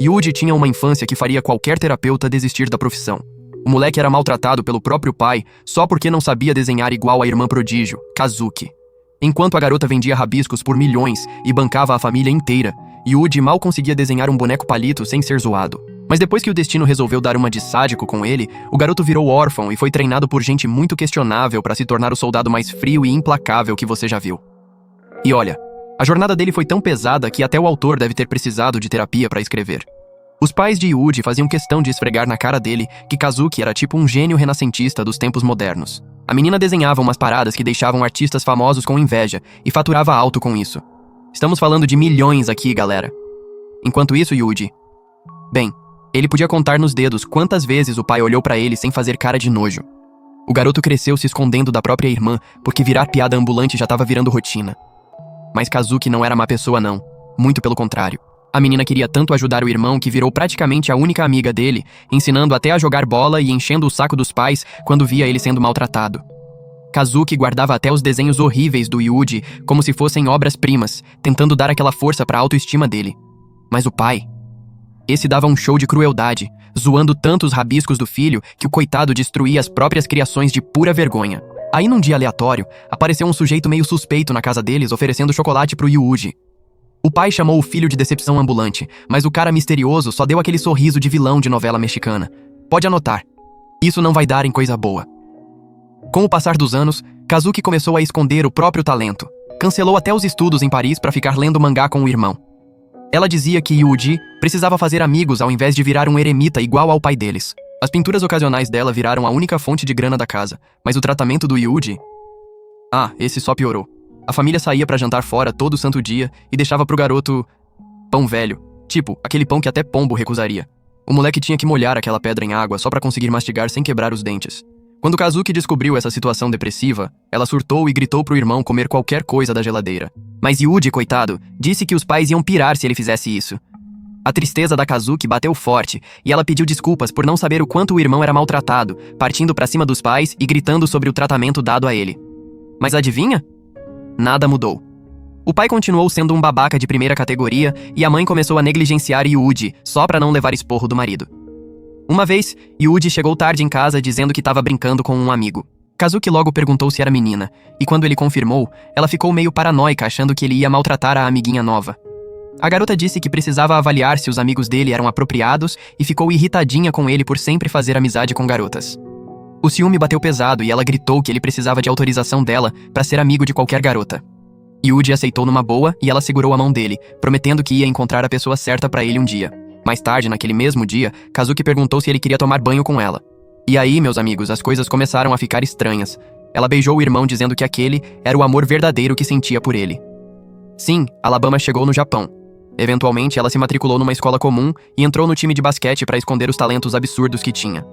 Yuji tinha uma infância que faria qualquer terapeuta desistir da profissão. O moleque era maltratado pelo próprio pai só porque não sabia desenhar igual a irmã prodígio, Kazuki. Enquanto a garota vendia rabiscos por milhões e bancava a família inteira, Yuji mal conseguia desenhar um boneco palito sem ser zoado. Mas depois que o destino resolveu dar uma de sádico com ele, o garoto virou órfão e foi treinado por gente muito questionável para se tornar o soldado mais frio e implacável que você já viu. E olha, a jornada dele foi tão pesada que até o autor deve ter precisado de terapia para escrever. Os pais de Yuji faziam questão de esfregar na cara dele que Kazuki era tipo um gênio renascentista dos tempos modernos. A menina desenhava umas paradas que deixavam artistas famosos com inveja e faturava alto com isso. Estamos falando de milhões aqui, galera. Enquanto isso, Yuji... Bem, ele podia contar nos dedos quantas vezes o pai olhou pra ele sem fazer cara de nojo. O garoto cresceu se escondendo da própria irmã porque virar piada ambulante já estava virando rotina. Mas Kazuki não era má pessoa não, muito pelo contrário. A menina queria tanto ajudar o irmão que virou praticamente a única amiga dele, ensinando até a jogar bola e enchendo o saco dos pais quando via ele sendo maltratado. Kazuki guardava até os desenhos horríveis do Yuji como se fossem obras-primas, tentando dar aquela força pra autoestima dele. Mas o pai... Esse dava um show de crueldade, zoando tanto os rabiscos do filho que o coitado destruía as próprias criações de pura vergonha. Aí num dia aleatório, apareceu um sujeito meio suspeito na casa deles oferecendo chocolate pro Yuji. O pai chamou o filho de decepção ambulante, mas o cara misterioso só deu aquele sorriso de vilão de novela mexicana. Pode anotar, isso não vai dar em coisa boa. Com o passar dos anos, Kazuki começou a esconder o próprio talento. Cancelou até os estudos em Paris para ficar lendo mangá com o irmão. Ela dizia que Yuji precisava fazer amigos ao invés de virar um eremita igual ao pai deles. As pinturas ocasionais dela viraram a única fonte de grana da casa, mas o tratamento do Yuji... esse só piorou. A família saía pra jantar fora todo santo dia e deixava pro garoto... pão velho. Tipo, aquele pão que até pombo recusaria. O moleque tinha que molhar aquela pedra em água só pra conseguir mastigar sem quebrar os dentes. Quando Kazuki descobriu essa situação depressiva, ela surtou e gritou pro irmão comer qualquer coisa da geladeira. Mas Yuji, coitado, disse que os pais iam pirar se ele fizesse isso. A tristeza da Kazuki bateu forte e ela pediu desculpas por não saber o quanto o irmão era maltratado, partindo pra cima dos pais e gritando sobre o tratamento dado a ele. Mas adivinha? Nada mudou. O pai continuou sendo um babaca de primeira categoria e a mãe começou a negligenciar Yuji só pra não levar esporro do marido. Uma vez, Yuji chegou tarde em casa dizendo que estava brincando com um amigo. Kazuki logo perguntou se era menina, e quando ele confirmou, ela ficou meio paranoica achando que ele ia maltratar a amiguinha nova. A garota disse que precisava avaliar se os amigos dele eram apropriados e ficou irritadinha com ele por sempre fazer amizade com garotas. O ciúme bateu pesado e ela gritou que ele precisava de autorização dela para ser amigo de qualquer garota. Yuji aceitou numa boa e ela segurou a mão dele, prometendo que ia encontrar a pessoa certa para ele um dia. Mais tarde, naquele mesmo dia, Kazuki perguntou se ele queria tomar banho com ela. E aí, meus amigos, as coisas começaram a ficar estranhas. Ela beijou o irmão dizendo que aquele era o amor verdadeiro que sentia por ele. Sim, Alabama chegou no Japão. Eventualmente, ela se matriculou numa escola comum e entrou no time de basquete para esconder os talentos absurdos que tinha.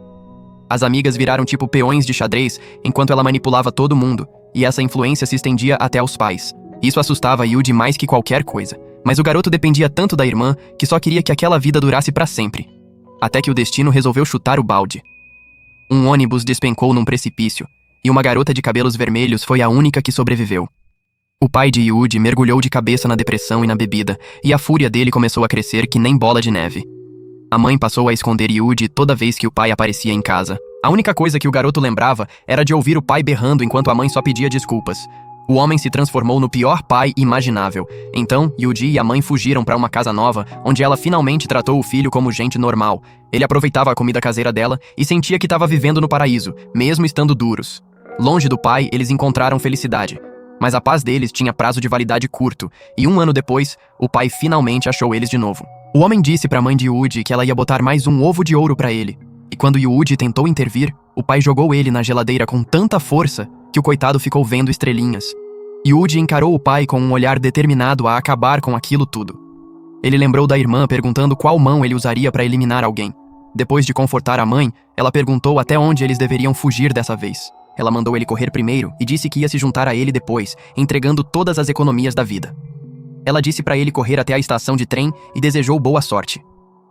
As amigas viraram tipo peões de xadrez enquanto ela manipulava todo mundo, e essa influência se estendia até aos pais. Isso assustava Yuji mais que qualquer coisa. Mas o garoto dependia tanto da irmã que só queria que aquela vida durasse pra sempre. Até que o destino resolveu chutar o balde. Um ônibus despencou num precipício, e uma garota de cabelos vermelhos foi a única que sobreviveu. O pai de Yuji mergulhou de cabeça na depressão e na bebida, e a fúria dele começou a crescer que nem bola de neve. A mãe passou a esconder Yuji toda vez que o pai aparecia em casa. A única coisa que o garoto lembrava era de ouvir o pai berrando enquanto a mãe só pedia desculpas. O homem se transformou no pior pai imaginável. Então, Yuji e a mãe fugiram para uma casa nova, onde ela finalmente tratou o filho como gente normal. Ele aproveitava a comida caseira dela e sentia que estava vivendo no paraíso, mesmo estando duros. Longe do pai, eles encontraram felicidade. Mas a paz deles tinha prazo de validade curto, e 1 ano depois, o pai finalmente achou eles de novo. O homem disse para a mãe de Yuji que ela ia botar mais um ovo de ouro para ele. E quando Yuji tentou intervir, o pai jogou ele na geladeira com tanta força que o coitado ficou vendo estrelinhas. Yuji encarou o pai com um olhar determinado a acabar com aquilo tudo. Ele lembrou da irmã perguntando qual mão ele usaria para eliminar alguém. Depois de confortar a mãe, ela perguntou até onde eles deveriam fugir dessa vez. Ela mandou ele correr primeiro e disse que ia se juntar a ele depois, entregando todas as economias da vida. Ela disse para ele correr até a estação de trem e desejou boa sorte.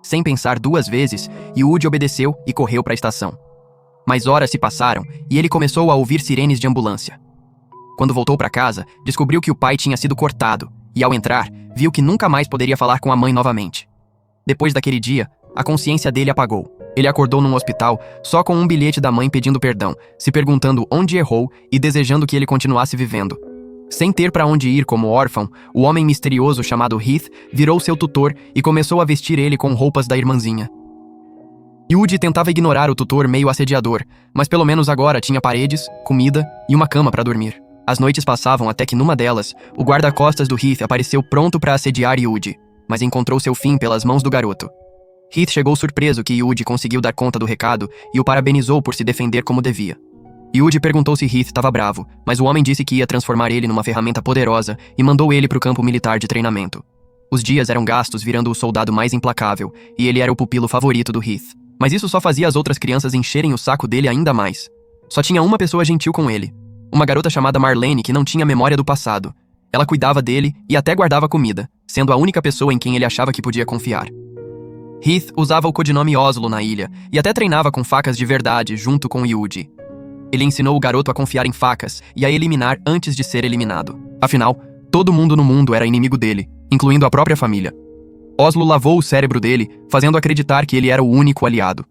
Sem pensar 2 vezes, Yuji obedeceu e correu para a estação. Mas horas se passaram e ele começou a ouvir sirenes de ambulância. Quando voltou para casa, descobriu que o pai tinha sido cortado e, ao entrar, viu que nunca mais poderia falar com a mãe novamente. Depois daquele dia, a consciência dele apagou. Ele acordou num hospital só com um bilhete da mãe pedindo perdão, se perguntando onde errou e desejando que ele continuasse vivendo. Sem ter para onde ir como órfão, o homem misterioso chamado Heath virou seu tutor e começou a vestir ele com roupas da irmãzinha. Yuji tentava ignorar o tutor meio assediador, mas pelo menos agora tinha paredes, comida e uma cama para dormir. As noites passavam até que numa delas, o guarda-costas do Heath apareceu pronto para assediar Yuji, mas encontrou seu fim pelas mãos do garoto. Heath chegou surpreso que Yuji conseguiu dar conta do recado e o parabenizou por se defender como devia. Yuji perguntou se Heath estava bravo, mas o homem disse que ia transformar ele numa ferramenta poderosa e mandou ele para o campo militar de treinamento. Os dias eram gastos virando o soldado mais implacável, e ele era o pupilo favorito do Heath. Mas isso só fazia as outras crianças encherem o saco dele ainda mais. Só tinha uma pessoa gentil com ele. Uma garota chamada Marlene que não tinha memória do passado. Ela cuidava dele e até guardava comida, sendo a única pessoa em quem ele achava que podia confiar. Heath usava o codinome Oslo na ilha e até treinava com facas de verdade junto com Yuji. Ele ensinou o garoto a confiar em facas e a eliminar antes de ser eliminado. Afinal, todo mundo no mundo era inimigo dele, incluindo a própria família. Oslo lavou o cérebro dele, fazendo acreditar que ele era o único aliado.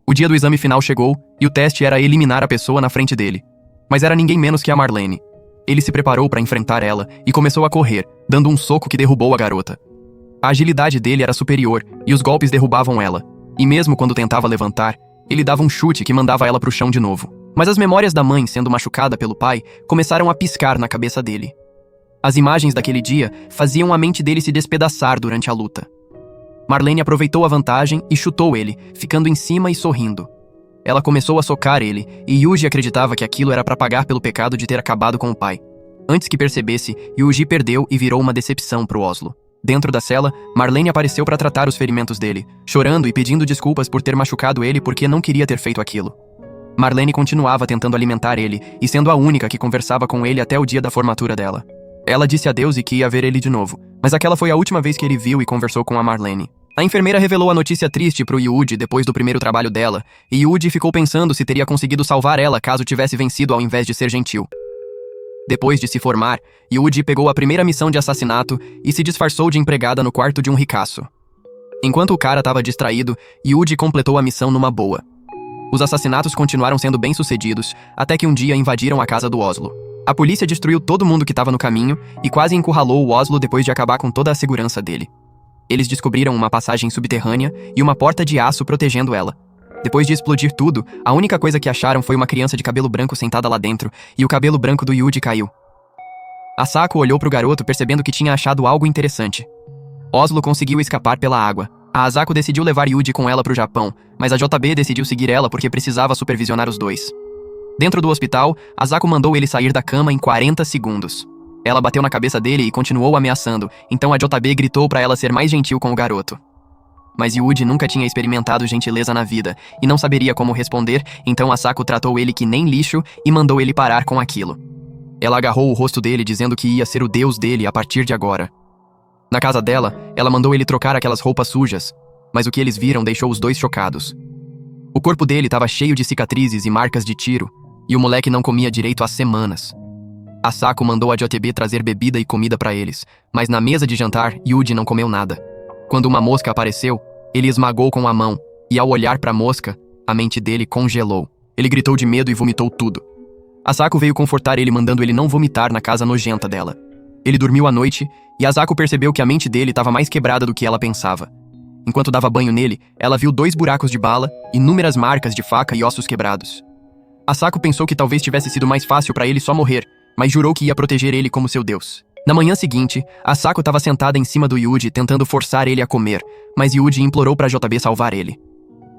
O dia do exame final chegou e o teste era eliminar a pessoa na frente dele. Mas era ninguém menos que a Marlene. Ele se preparou para enfrentar ela e começou a correr, dando um soco que derrubou a garota. A agilidade dele era superior e os golpes derrubavam ela. E mesmo quando tentava levantar, ele dava um chute que mandava ela pro chão de novo. Mas as memórias da mãe sendo machucada pelo pai começaram a piscar na cabeça dele. As imagens daquele dia faziam a mente dele se despedaçar durante a luta. Marlene aproveitou a vantagem e chutou ele, ficando em cima e sorrindo. Ela começou a socar ele, e Yuji acreditava que aquilo era para pagar pelo pecado de ter acabado com o pai. Antes que percebesse, Yuji perdeu e virou uma decepção pro Oslo. Dentro da cela, Marlene apareceu para tratar os ferimentos dele, chorando e pedindo desculpas por ter machucado ele porque não queria ter feito aquilo. Marlene continuava tentando alimentar ele, e sendo a única que conversava com ele até o dia da formatura dela. Ela disse adeus e que ia ver ele de novo, mas aquela foi a última vez que ele viu e conversou com a Marlene. A enfermeira revelou a notícia triste pro Yuji depois do primeiro trabalho dela, e Yuji ficou pensando se teria conseguido salvar ela caso tivesse vencido ao invés de ser gentil. Depois de se formar, Yuji pegou a primeira missão de assassinato e se disfarçou de empregada no quarto de um ricaço. Enquanto o cara estava distraído, Yuji completou a missão numa boa. Os assassinatos continuaram sendo bem-sucedidos, até que um dia invadiram a casa do Oslo. A polícia destruiu todo mundo que estava no caminho e quase encurralou o Oslo depois de acabar com toda a segurança dele. Eles descobriram uma passagem subterrânea e uma porta de aço protegendo ela. Depois de explodir tudo, a única coisa que acharam foi uma criança de cabelo branco sentada lá dentro, e o cabelo branco do Yuji caiu. Asako olhou pro garoto percebendo que tinha achado algo interessante. Oslo conseguiu escapar pela água. A Asako decidiu levar Yuji com ela pro Japão, mas a JB decidiu seguir ela porque precisava supervisionar os dois. Dentro do hospital, Asako mandou ele sair da cama em 40 segundos. Ela bateu na cabeça dele e continuou ameaçando, então a JB gritou para ela ser mais gentil com o garoto. Mas Yuji nunca tinha experimentado gentileza na vida e não saberia como responder, então Asako tratou ele que nem lixo e mandou ele parar com aquilo. Ela agarrou o rosto dele dizendo que ia ser o deus dele a partir de agora. Na casa dela, ela mandou ele trocar aquelas roupas sujas, mas o que eles viram deixou os dois chocados. O corpo dele estava cheio de cicatrizes e marcas de tiro, e o moleque não comia direito há semanas. Asako mandou a JB trazer bebida e comida para eles, mas na mesa de jantar, Yuji não comeu nada. Quando uma mosca apareceu, ele esmagou com a mão, e ao olhar para a mosca, a mente dele congelou. Ele gritou de medo e vomitou tudo. Asako veio confortar ele mandando ele não vomitar na casa nojenta dela. Ele dormiu à noite, e Asako percebeu que a mente dele estava mais quebrada do que ela pensava. Enquanto dava banho nele, ela viu 2 buracos de bala, inúmeras marcas de faca e ossos quebrados. Asako pensou que talvez tivesse sido mais fácil para ele só morrer, mas jurou que ia proteger ele como seu deus. Na manhã seguinte, Asako estava sentada em cima do Yuji tentando forçar ele a comer, mas Yuji implorou para JB salvar ele.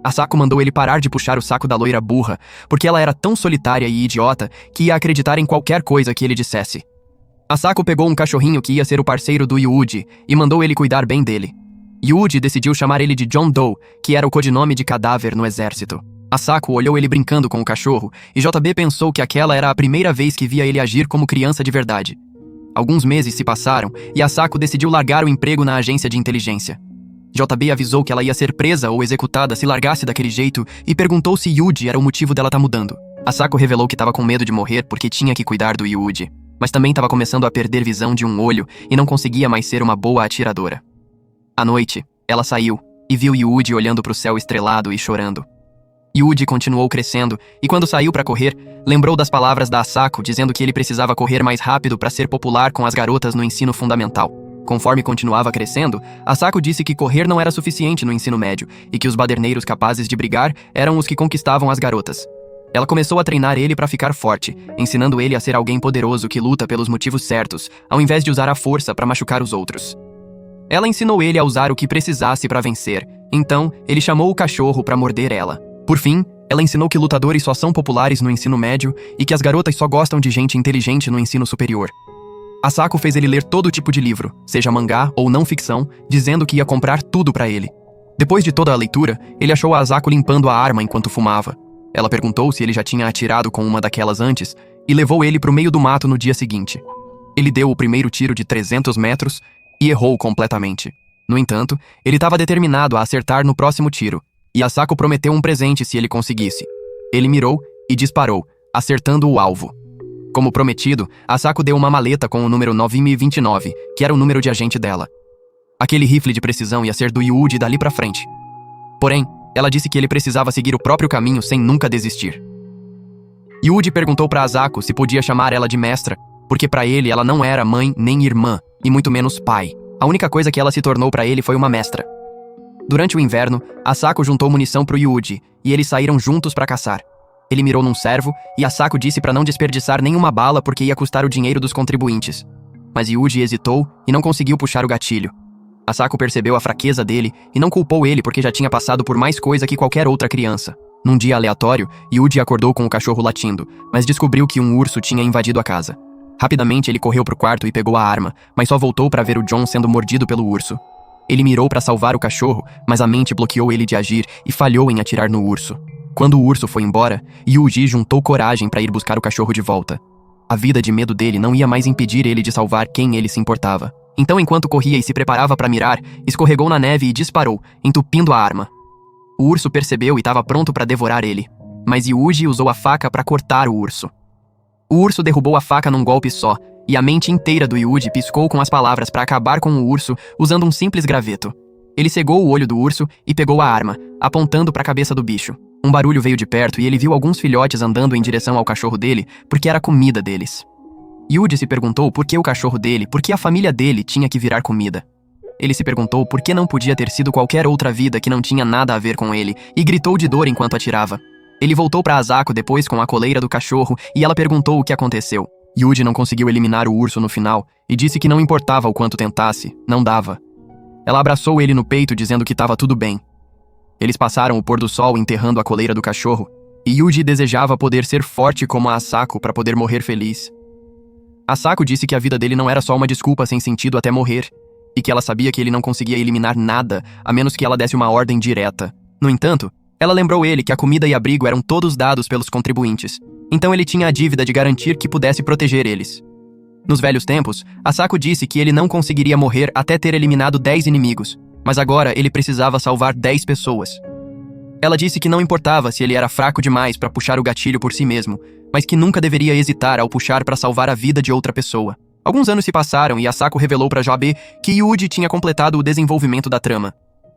Asako mandou ele parar de puxar o saco da loira burra, porque ela era tão solitária e idiota que ia acreditar em qualquer coisa que ele dissesse. Asako pegou um cachorrinho que ia ser o parceiro do Yuji e mandou ele cuidar bem dele. Yuji decidiu chamar ele de John Doe, que era o codinome de cadáver no exército. Asako olhou ele brincando com o cachorro, e JB pensou que aquela era a primeira vez que via ele agir como criança de verdade. Alguns meses se passaram, e Asako decidiu largar o emprego na agência de inteligência. JB avisou que ela ia ser presa ou executada se largasse daquele jeito, e perguntou se Yuji era o motivo dela estar mudando. Asako revelou que estava com medo de morrer porque tinha que cuidar do Yuji, mas também estava começando a perder visão de um olho e não conseguia mais ser uma boa atiradora. À noite, ela saiu, e viu Yuji olhando para o céu estrelado e chorando. Yuji continuou crescendo e quando saiu para correr, lembrou das palavras da Asako dizendo que ele precisava correr mais rápido para ser popular com as garotas no ensino fundamental. Conforme continuava crescendo, Asako disse que correr não era suficiente no ensino médio e que os baderneiros capazes de brigar eram os que conquistavam as garotas. Ela começou a treinar ele para ficar forte, ensinando ele a ser alguém poderoso que luta pelos motivos certos, ao invés de usar a força para machucar os outros. Ela ensinou ele a usar o que precisasse para vencer, então ele chamou o cachorro para morder ela. Por fim, ela ensinou que lutadores só são populares no ensino médio e que as garotas só gostam de gente inteligente no ensino superior. Asako fez ele ler todo tipo de livro, seja mangá ou não ficção, dizendo que ia comprar tudo para ele. Depois de toda a leitura, ele achou a Asako limpando a arma enquanto fumava. Ela perguntou se ele já tinha atirado com uma daquelas antes e levou ele para o meio do mato no dia seguinte. Ele deu o primeiro tiro de 300 metros e errou completamente. No entanto, ele estava determinado a acertar no próximo tiro, e Asako prometeu um presente se ele conseguisse. Ele mirou e disparou, acertando o alvo. Como prometido, Asako deu uma maleta com o número 9029, que era o número de agente dela. Aquele rifle de precisão ia ser do Yuji dali pra frente. Porém, ela disse que ele precisava seguir o próprio caminho sem nunca desistir. Yuji perguntou pra Asako se podia chamar ela de mestra, porque pra ele ela não era mãe nem irmã, e muito menos pai. A única coisa que ela se tornou pra ele foi uma mestra. Durante o inverno, Asako juntou munição pro Yuji, e eles saíram juntos pra caçar. Ele mirou num cervo, e Asako disse pra não desperdiçar nenhuma bala porque ia custar o dinheiro dos contribuintes. Mas Yuji hesitou e não conseguiu puxar o gatilho. Asako percebeu a fraqueza dele e não culpou ele porque já tinha passado por mais coisa que qualquer outra criança. Num dia aleatório, Yuji acordou com o cachorro latindo, mas descobriu que um urso tinha invadido a casa. Rapidamente ele correu pro quarto e pegou a arma, mas só voltou para ver o John sendo mordido pelo urso. Ele mirou para salvar o cachorro, mas a mente bloqueou ele de agir e falhou em atirar no urso. Quando o urso foi embora, Yuji juntou coragem para ir buscar o cachorro de volta. A vida de medo dele não ia mais impedir ele de salvar quem ele se importava. Então, enquanto corria e se preparava para mirar, escorregou na neve e disparou, entupindo a arma. O urso percebeu e estava pronto para devorar ele, mas Yuji usou a faca para cortar o urso. O urso derrubou a faca num golpe só, e a mente inteira do Yuji piscou com as palavras para acabar com o urso usando um simples graveto. Ele cegou o olho do urso e pegou a arma, apontando para a cabeça do bicho. Um barulho veio de perto e ele viu alguns filhotes andando em direção ao cachorro dele, porque era a comida deles. Yuji se perguntou por que o cachorro dele, por que a família dele tinha que virar comida. Ele se perguntou por que não podia ter sido qualquer outra vida que não tinha nada a ver com ele, e gritou de dor enquanto atirava. Ele voltou para Asako depois com a coleira do cachorro e ela perguntou o que aconteceu. Yuji não conseguiu eliminar o urso no final e disse que não importava o quanto tentasse, não dava. Ela abraçou ele no peito dizendo que estava tudo bem. Eles passaram o pôr do sol enterrando a coleira do cachorro, e Yuji desejava poder ser forte como a Asako para poder morrer feliz. Asako disse que a vida dele não era só uma desculpa sem sentido até morrer, e que ela sabia que ele não conseguia eliminar nada, a menos que ela desse uma ordem direta. No entanto, ela lembrou ele que a comida e abrigo eram todos dados pelos contribuintes, então ele tinha a dívida de garantir que pudesse proteger eles. Nos velhos tempos, Asako disse que ele não conseguiria morrer até ter eliminado 10 inimigos, mas agora ele precisava salvar 10 pessoas. Ela disse que não importava se ele era fraco demais para puxar o gatilho por si mesmo, mas que nunca deveria hesitar ao puxar para salvar a vida de outra pessoa. Alguns anos se passaram e Asako revelou para JB que Yuji tinha completado o desenvolvimento da trama.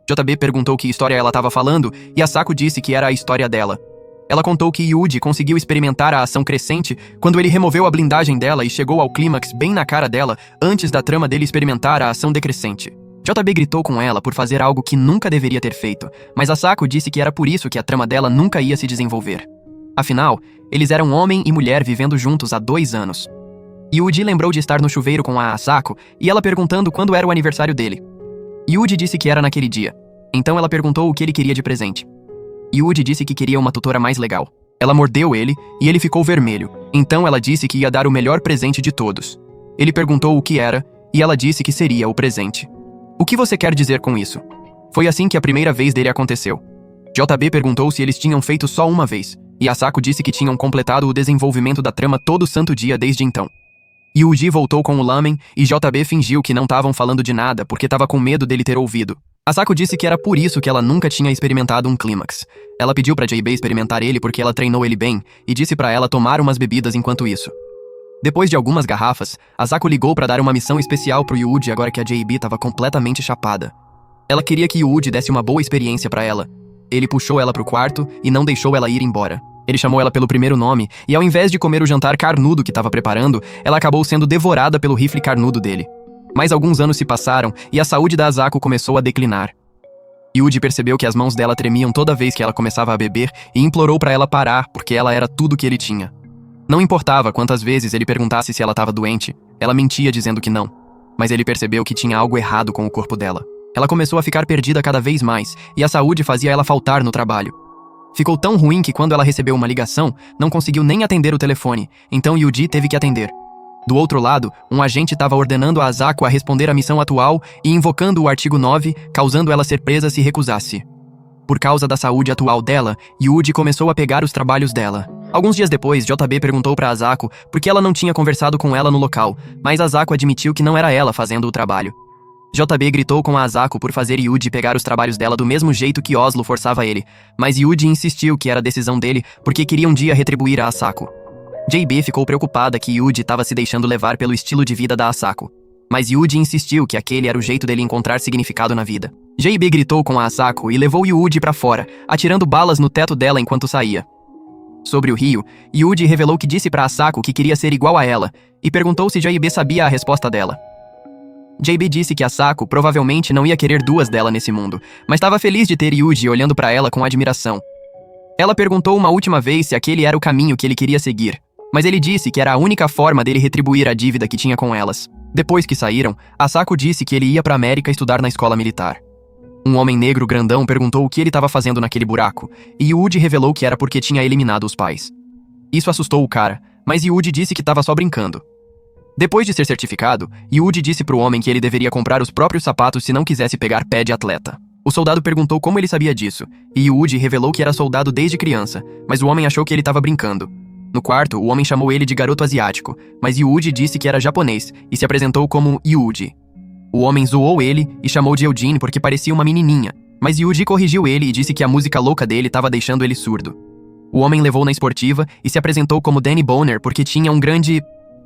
JB perguntou que história ela estava falando e Asako disse que era a história dela. Ela contou que Yuji conseguiu experimentar a ação crescente quando ele removeu a blindagem dela e chegou ao clímax bem na cara dela antes da trama dele experimentar a ação decrescente. JB gritou com ela por fazer algo que nunca deveria ter feito, mas Asako disse que era por isso que a trama dela nunca ia se desenvolver. Afinal, eles eram homem e mulher vivendo juntos há 2 anos. Yuji lembrou de estar no chuveiro com a Asako e ela perguntando quando era o aniversário dele. Yuji disse que era naquele dia. Então ela perguntou o que ele queria de presente. Yuji disse que queria uma tutora mais legal. Ela mordeu ele e ele ficou vermelho. Então ela disse que ia dar o melhor presente de todos. Ele perguntou o que era e ela disse que seria o presente. O que você quer dizer com isso? Foi assim que a primeira vez dele aconteceu. JB perguntou se eles tinham feito só uma vez, e Asako disse que tinham completado o desenvolvimento da trama todo santo dia desde então. Yuji voltou com o lamen e JB fingiu que não estavam falando de nada porque estava com medo dele ter ouvido. Asako disse que era por isso que ela nunca tinha experimentado um clímax. Ela pediu pra JB experimentar ele porque ela treinou ele bem e disse pra ela tomar umas bebidas enquanto isso. Depois de algumas garrafas, Asako ligou pra dar uma missão especial pro Yuji agora que a JB estava completamente chapada. Ela queria que Yuji desse uma boa experiência pra ela. Ele puxou ela pro quarto e não deixou ela ir embora. Ele chamou ela pelo primeiro nome e, ao invés de comer o jantar carnudo que estava preparando, ela acabou sendo devorada pelo rifle carnudo dele. Mais alguns anos se passaram e a saúde da Asako começou a declinar. Yuji percebeu que as mãos dela tremiam toda vez que ela começava a beber e implorou pra ela parar porque ela era tudo que ele tinha. Não importava quantas vezes ele perguntasse se ela estava doente, ela mentia dizendo que não. Mas ele percebeu que tinha algo errado com o corpo dela. Ela começou a ficar perdida cada vez mais e a saúde fazia ela faltar no trabalho. Ficou tão ruim que quando ela recebeu uma ligação, não conseguiu nem atender o telefone, então Yuji teve que atender. Do outro lado, um agente estava ordenando a Asako a responder à missão atual e invocando o artigo 9, causando ela ser presa se recusasse. Por causa da saúde atual dela, Yuji começou a pegar os trabalhos dela. Alguns dias depois, JB perguntou para Asako por que ela não tinha conversado com ela no local, mas Asako admitiu que não era ela fazendo o trabalho. JB gritou com a Asako por fazer Yuji pegar os trabalhos dela do mesmo jeito que Oslo forçava ele, mas Yuji insistiu que era decisão dele porque queria um dia retribuir a Asako. JB ficou preocupada que Yuji estava se deixando levar pelo estilo de vida da Asako, mas Yuji insistiu que aquele era o jeito dele encontrar significado na vida. JB gritou com a Asako e levou Yuji para fora, atirando balas no teto dela enquanto saía. Sobre o rio, Yuji revelou que disse para Asako que queria ser igual a ela e perguntou se JB sabia a resposta dela. JB disse que Asako provavelmente não ia querer duas dela nesse mundo, mas estava feliz de ter Yuji olhando para ela com admiração. Ela perguntou uma última vez se aquele era o caminho que ele queria seguir, mas ele disse que era a única forma dele retribuir a dívida que tinha com elas. Depois que saíram, Asako disse que ele ia para a América estudar na escola militar. Um homem negro grandão perguntou o que ele estava fazendo naquele buraco, e Yuji revelou que era porque tinha eliminado os pais. Isso assustou o cara, mas Yuji disse que estava só brincando. Depois de ser certificado, Yuji disse pro homem que ele deveria comprar os próprios sapatos se não quisesse pegar pé de atleta. O soldado perguntou como ele sabia disso, e Yuji revelou que era soldado desde criança, mas o homem achou que ele estava brincando. No quarto, o homem chamou ele de garoto asiático, mas Yuji disse que era japonês e se apresentou como Yuji. O homem zoou ele e chamou de Eugene porque parecia uma menininha, mas Yuji corrigiu ele e disse que a música louca dele estava deixando ele surdo. O homem levou na esportiva e se apresentou como Danny Boner porque tinha um grande...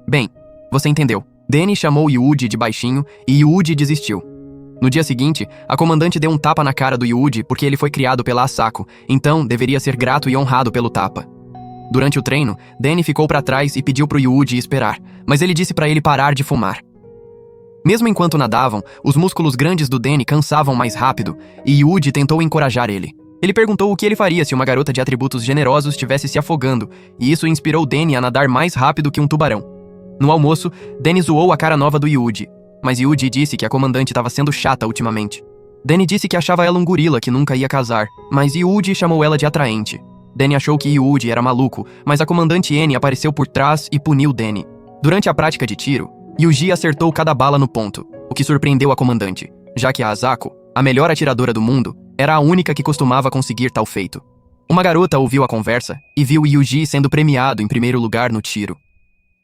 Bem, você entendeu. Danny chamou Yuji de baixinho e Yuji desistiu. No dia seguinte, a comandante deu um tapa na cara do Yuji porque ele foi criado pela Asako, então deveria ser grato e honrado pelo tapa. Durante o treino, Danny ficou pra trás e pediu pro Yuji esperar, mas ele disse pra ele parar de fumar. Mesmo enquanto nadavam, os músculos grandes do Danny cansavam mais rápido e Yuji tentou encorajar ele. Ele perguntou o que ele faria se uma garota de atributos generosos estivesse se afogando, e isso inspirou Danny a nadar mais rápido que um tubarão. No almoço, Danny zoou a cara nova do Yuji, mas Yuji disse que a comandante estava sendo chata ultimamente. Danny disse que achava ela um gorila que nunca ia casar, mas Yuji chamou ela de atraente. Danny achou que Yuji era maluco, mas a comandante N apareceu por trás e puniu Danny. Durante a prática de tiro, Yuji acertou cada bala no ponto, o que surpreendeu a comandante, já que a Asako, a melhor atiradora do mundo, era a única que costumava conseguir tal feito. Uma garota ouviu a conversa e viu Yuji sendo premiado em primeiro lugar no tiro.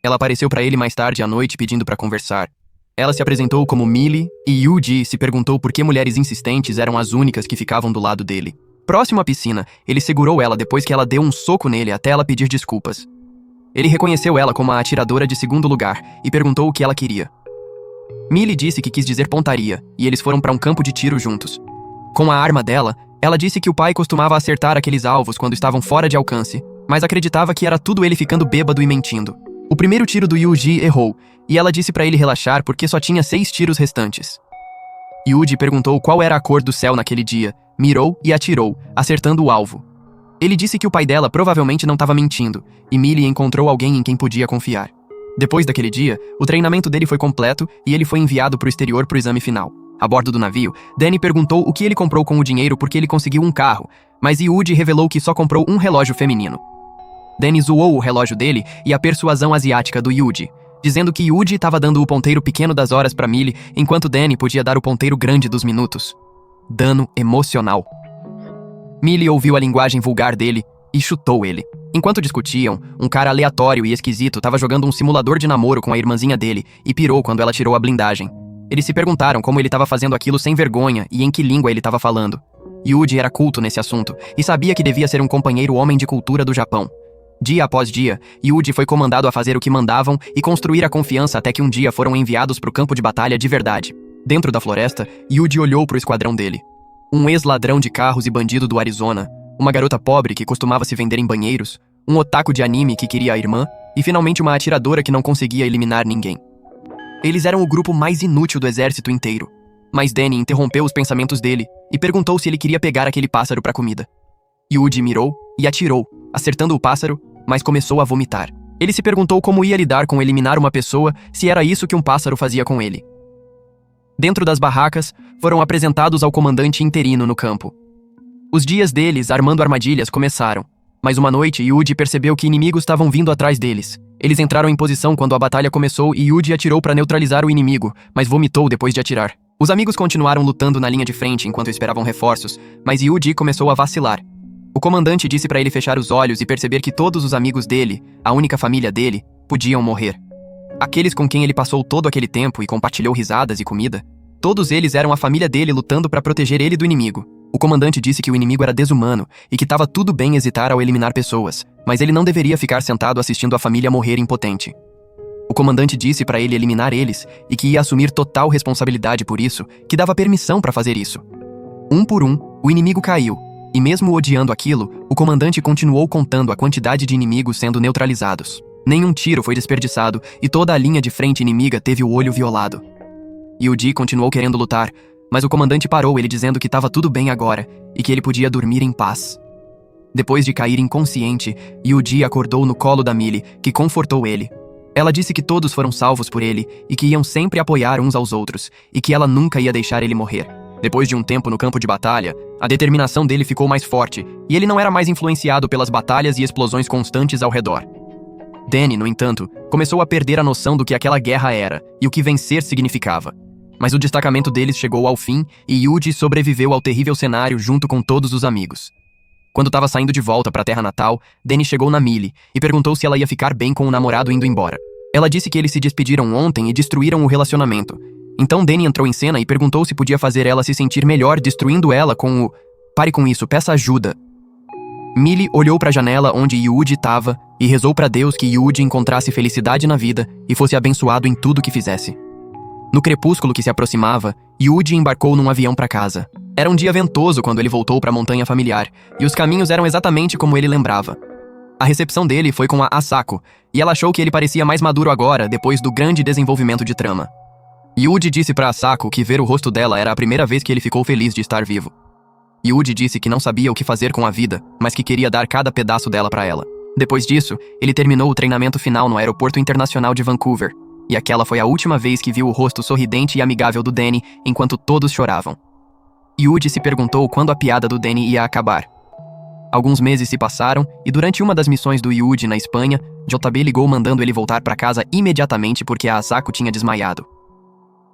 Ela apareceu para ele mais tarde à noite pedindo para conversar. Ela se apresentou como Millie e Yuji se perguntou por que mulheres insistentes eram as únicas que ficavam do lado dele. Próximo à piscina, ele segurou ela depois que ela deu um soco nele até ela pedir desculpas. Ele reconheceu ela como a atiradora de segundo lugar e perguntou o que ela queria. Millie disse que quis dizer pontaria e eles foram para um campo de tiro juntos. Com a arma dela, ela disse que o pai costumava acertar aqueles alvos quando estavam fora de alcance, mas acreditava que era tudo ele ficando bêbado e mentindo. O primeiro tiro do Yuji errou, e ela disse pra ele relaxar porque só tinha 6 tiros restantes. Yuji perguntou qual era a cor do céu naquele dia, mirou e atirou, acertando o alvo. Ele disse que o pai dela provavelmente não estava mentindo, e Millie encontrou alguém em quem podia confiar. Depois daquele dia, o treinamento dele foi completo e ele foi enviado pro exterior pro exame final. A bordo do navio, Danny perguntou o que ele comprou com o dinheiro porque ele conseguiu um carro, mas Yuji revelou que só comprou um relógio feminino. Danny zoou o relógio dele e a persuasão asiática do Yuji, dizendo que Yuji estava dando o ponteiro pequeno das horas para Millie, enquanto Danny podia dar o ponteiro grande dos minutos. Dano emocional. Millie ouviu a linguagem vulgar dele e chutou ele. Enquanto discutiam, um cara aleatório e esquisito estava jogando um simulador de namoro com a irmãzinha dele e pirou quando ela tirou a blindagem. Eles se perguntaram como ele estava fazendo aquilo sem vergonha e em que língua ele estava falando. Yuji era culto nesse assunto e sabia que devia ser um companheiro homem de cultura do Japão. Dia após dia, Yuji foi comandado a fazer o que mandavam e construir a confiança até que um dia foram enviados para o campo de batalha de verdade. Dentro da floresta, Yuji olhou para o esquadrão dele. Um ex-ladrão de carros e bandido do Arizona, uma garota pobre que costumava se vender em banheiros, um otaku de anime que queria a irmã e finalmente uma atiradora que não conseguia eliminar ninguém. Eles eram o grupo mais inútil do exército inteiro. Mas Danny interrompeu os pensamentos dele e perguntou se ele queria pegar aquele pássaro para comida. Yuji mirou e atirou, acertando o pássaro, mas começou a vomitar. Ele se perguntou como ia lidar com eliminar uma pessoa se era isso que um pássaro fazia com ele. Dentro das barracas, foram apresentados ao comandante interino no campo. Os dias deles, armando armadilhas, começaram. Mas uma noite, Yuji percebeu que inimigos estavam vindo atrás deles. Eles entraram em posição quando a batalha começou e Yuji atirou para neutralizar o inimigo, mas vomitou depois de atirar. Os amigos continuaram lutando na linha de frente enquanto esperavam reforços, mas Yuji começou a vacilar. O comandante disse para ele fechar os olhos e perceber que todos os amigos dele, a única família dele, podiam morrer. Aqueles com quem ele passou todo aquele tempo e compartilhou risadas e comida, todos eles eram a família dele lutando para proteger ele do inimigo. O comandante disse que o inimigo era desumano e que estava tudo bem hesitar ao eliminar pessoas, mas ele não deveria ficar sentado assistindo a família morrer impotente. O comandante disse para ele eliminar eles e que ia assumir total responsabilidade por isso, que dava permissão para fazer isso. Um por um, o inimigo caiu, e mesmo odiando aquilo, o comandante continuou contando a quantidade de inimigos sendo neutralizados. Nenhum tiro foi desperdiçado e toda a linha de frente inimiga teve o olho violado. Yuji continuou querendo lutar, mas o comandante parou ele dizendo que estava tudo bem agora e que ele podia dormir em paz. Depois de cair inconsciente, Yuji acordou no colo da Millie, que confortou ele. Ela disse que todos foram salvos por ele e que iam sempre apoiar uns aos outros e que ela nunca ia deixar ele morrer. Depois de um tempo no campo de batalha, a determinação dele ficou mais forte e ele não era mais influenciado pelas batalhas e explosões constantes ao redor. Danny, no entanto, começou a perder a noção do que aquela guerra era e o que vencer significava. Mas o destacamento deles chegou ao fim e Yuji sobreviveu ao terrível cenário junto com todos os amigos. Quando estava saindo de volta para a terra natal, Danny chegou na Millie e perguntou se ela ia ficar bem com o namorado indo embora. Ela disse que eles se despediram ontem e destruíram o relacionamento. Então Danny entrou em cena e perguntou se podia fazer ela se sentir melhor destruindo ela com o "Pare com isso, peça ajuda". Millie olhou para a janela onde Yuji estava e rezou para Deus que Yuji encontrasse felicidade na vida e fosse abençoado em tudo que fizesse. No crepúsculo que se aproximava, Yuji embarcou num avião para casa. Era um dia ventoso quando ele voltou para a montanha familiar, e os caminhos eram exatamente como ele lembrava. A recepção dele foi com a Asako, e ela achou que ele parecia mais maduro agora, depois do grande desenvolvimento de trama. Yuji disse para Asako que ver o rosto dela era a primeira vez que ele ficou feliz de estar vivo. Yuji disse que não sabia o que fazer com a vida, mas que queria dar cada pedaço dela para ela. Depois disso, ele terminou o treinamento final no Aeroporto Internacional de Vancouver, e aquela foi a última vez que viu o rosto sorridente e amigável do Danny enquanto todos choravam. Yuji se perguntou quando a piada do Danny ia acabar. Alguns meses se passaram e durante uma das missões do Yuji na Espanha, JB ligou mandando ele voltar para casa imediatamente porque a Asako tinha desmaiado.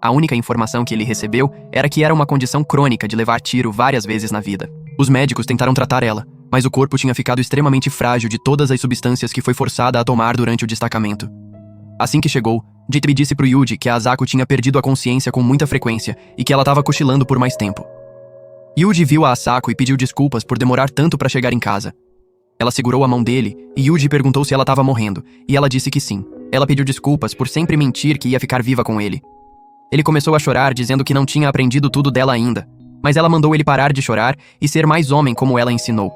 A única informação que ele recebeu era que era uma condição crônica de levar tiro várias vezes na vida. Os médicos tentaram tratar ela, mas o corpo tinha ficado extremamente frágil de todas as substâncias que foi forçada a tomar durante o destacamento. Assim que chegou, JB disse pro Yuji que a Asako tinha perdido a consciência com muita frequência e que ela estava cochilando por mais tempo. Yuji viu a Asako e pediu desculpas por demorar tanto para chegar em casa. Ela segurou a mão dele e Yuji perguntou se ela estava morrendo, e ela disse que sim. Ela pediu desculpas por sempre mentir que ia ficar viva com ele. Ele começou a chorar dizendo que não tinha aprendido tudo dela ainda, mas ela mandou ele parar de chorar e ser mais homem como ela ensinou.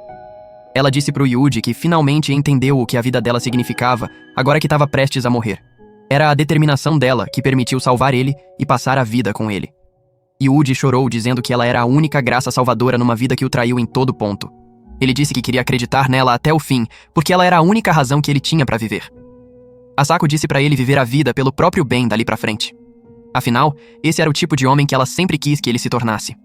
Ela disse pro Yuji que finalmente entendeu o que a vida dela significava agora que estava prestes a morrer. Era a determinação dela que permitiu salvar ele e passar a vida com ele. Yuji chorou dizendo que ela era a única graça salvadora numa vida que o traiu em todo ponto. Ele disse que queria acreditar nela até o fim, porque ela era a única razão que ele tinha para viver. Asako disse para ele viver a vida pelo próprio bem dali pra frente. Afinal, esse era o tipo de homem que ela sempre quis que ele se tornasse.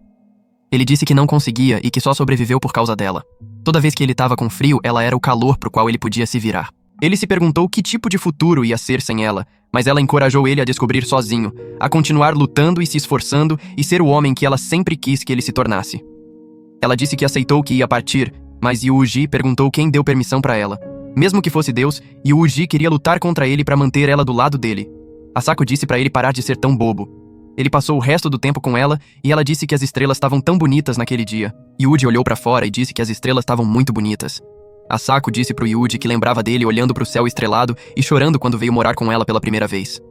Ele disse que não conseguia e que só sobreviveu por causa dela. Toda vez que ele estava com frio, ela era o calor pro qual ele podia se virar. Ele se perguntou que tipo de futuro ia ser sem ela, mas ela encorajou ele a descobrir sozinho, a continuar lutando e se esforçando e ser o homem que ela sempre quis que ele se tornasse. Ela disse que aceitou que ia partir, mas Yuji perguntou quem deu permissão para ela. Mesmo que fosse Deus, Yuji queria lutar contra ele para manter ela do lado dele. Asako disse para ele parar de ser tão bobo. Ele passou o resto do tempo com ela e ela disse que as estrelas estavam tão bonitas naquele dia. Yuji olhou para fora e disse que as estrelas estavam muito bonitas. Asako disse pro Yuji que lembrava dele olhando pro céu estrelado e chorando quando veio morar com ela pela primeira vez.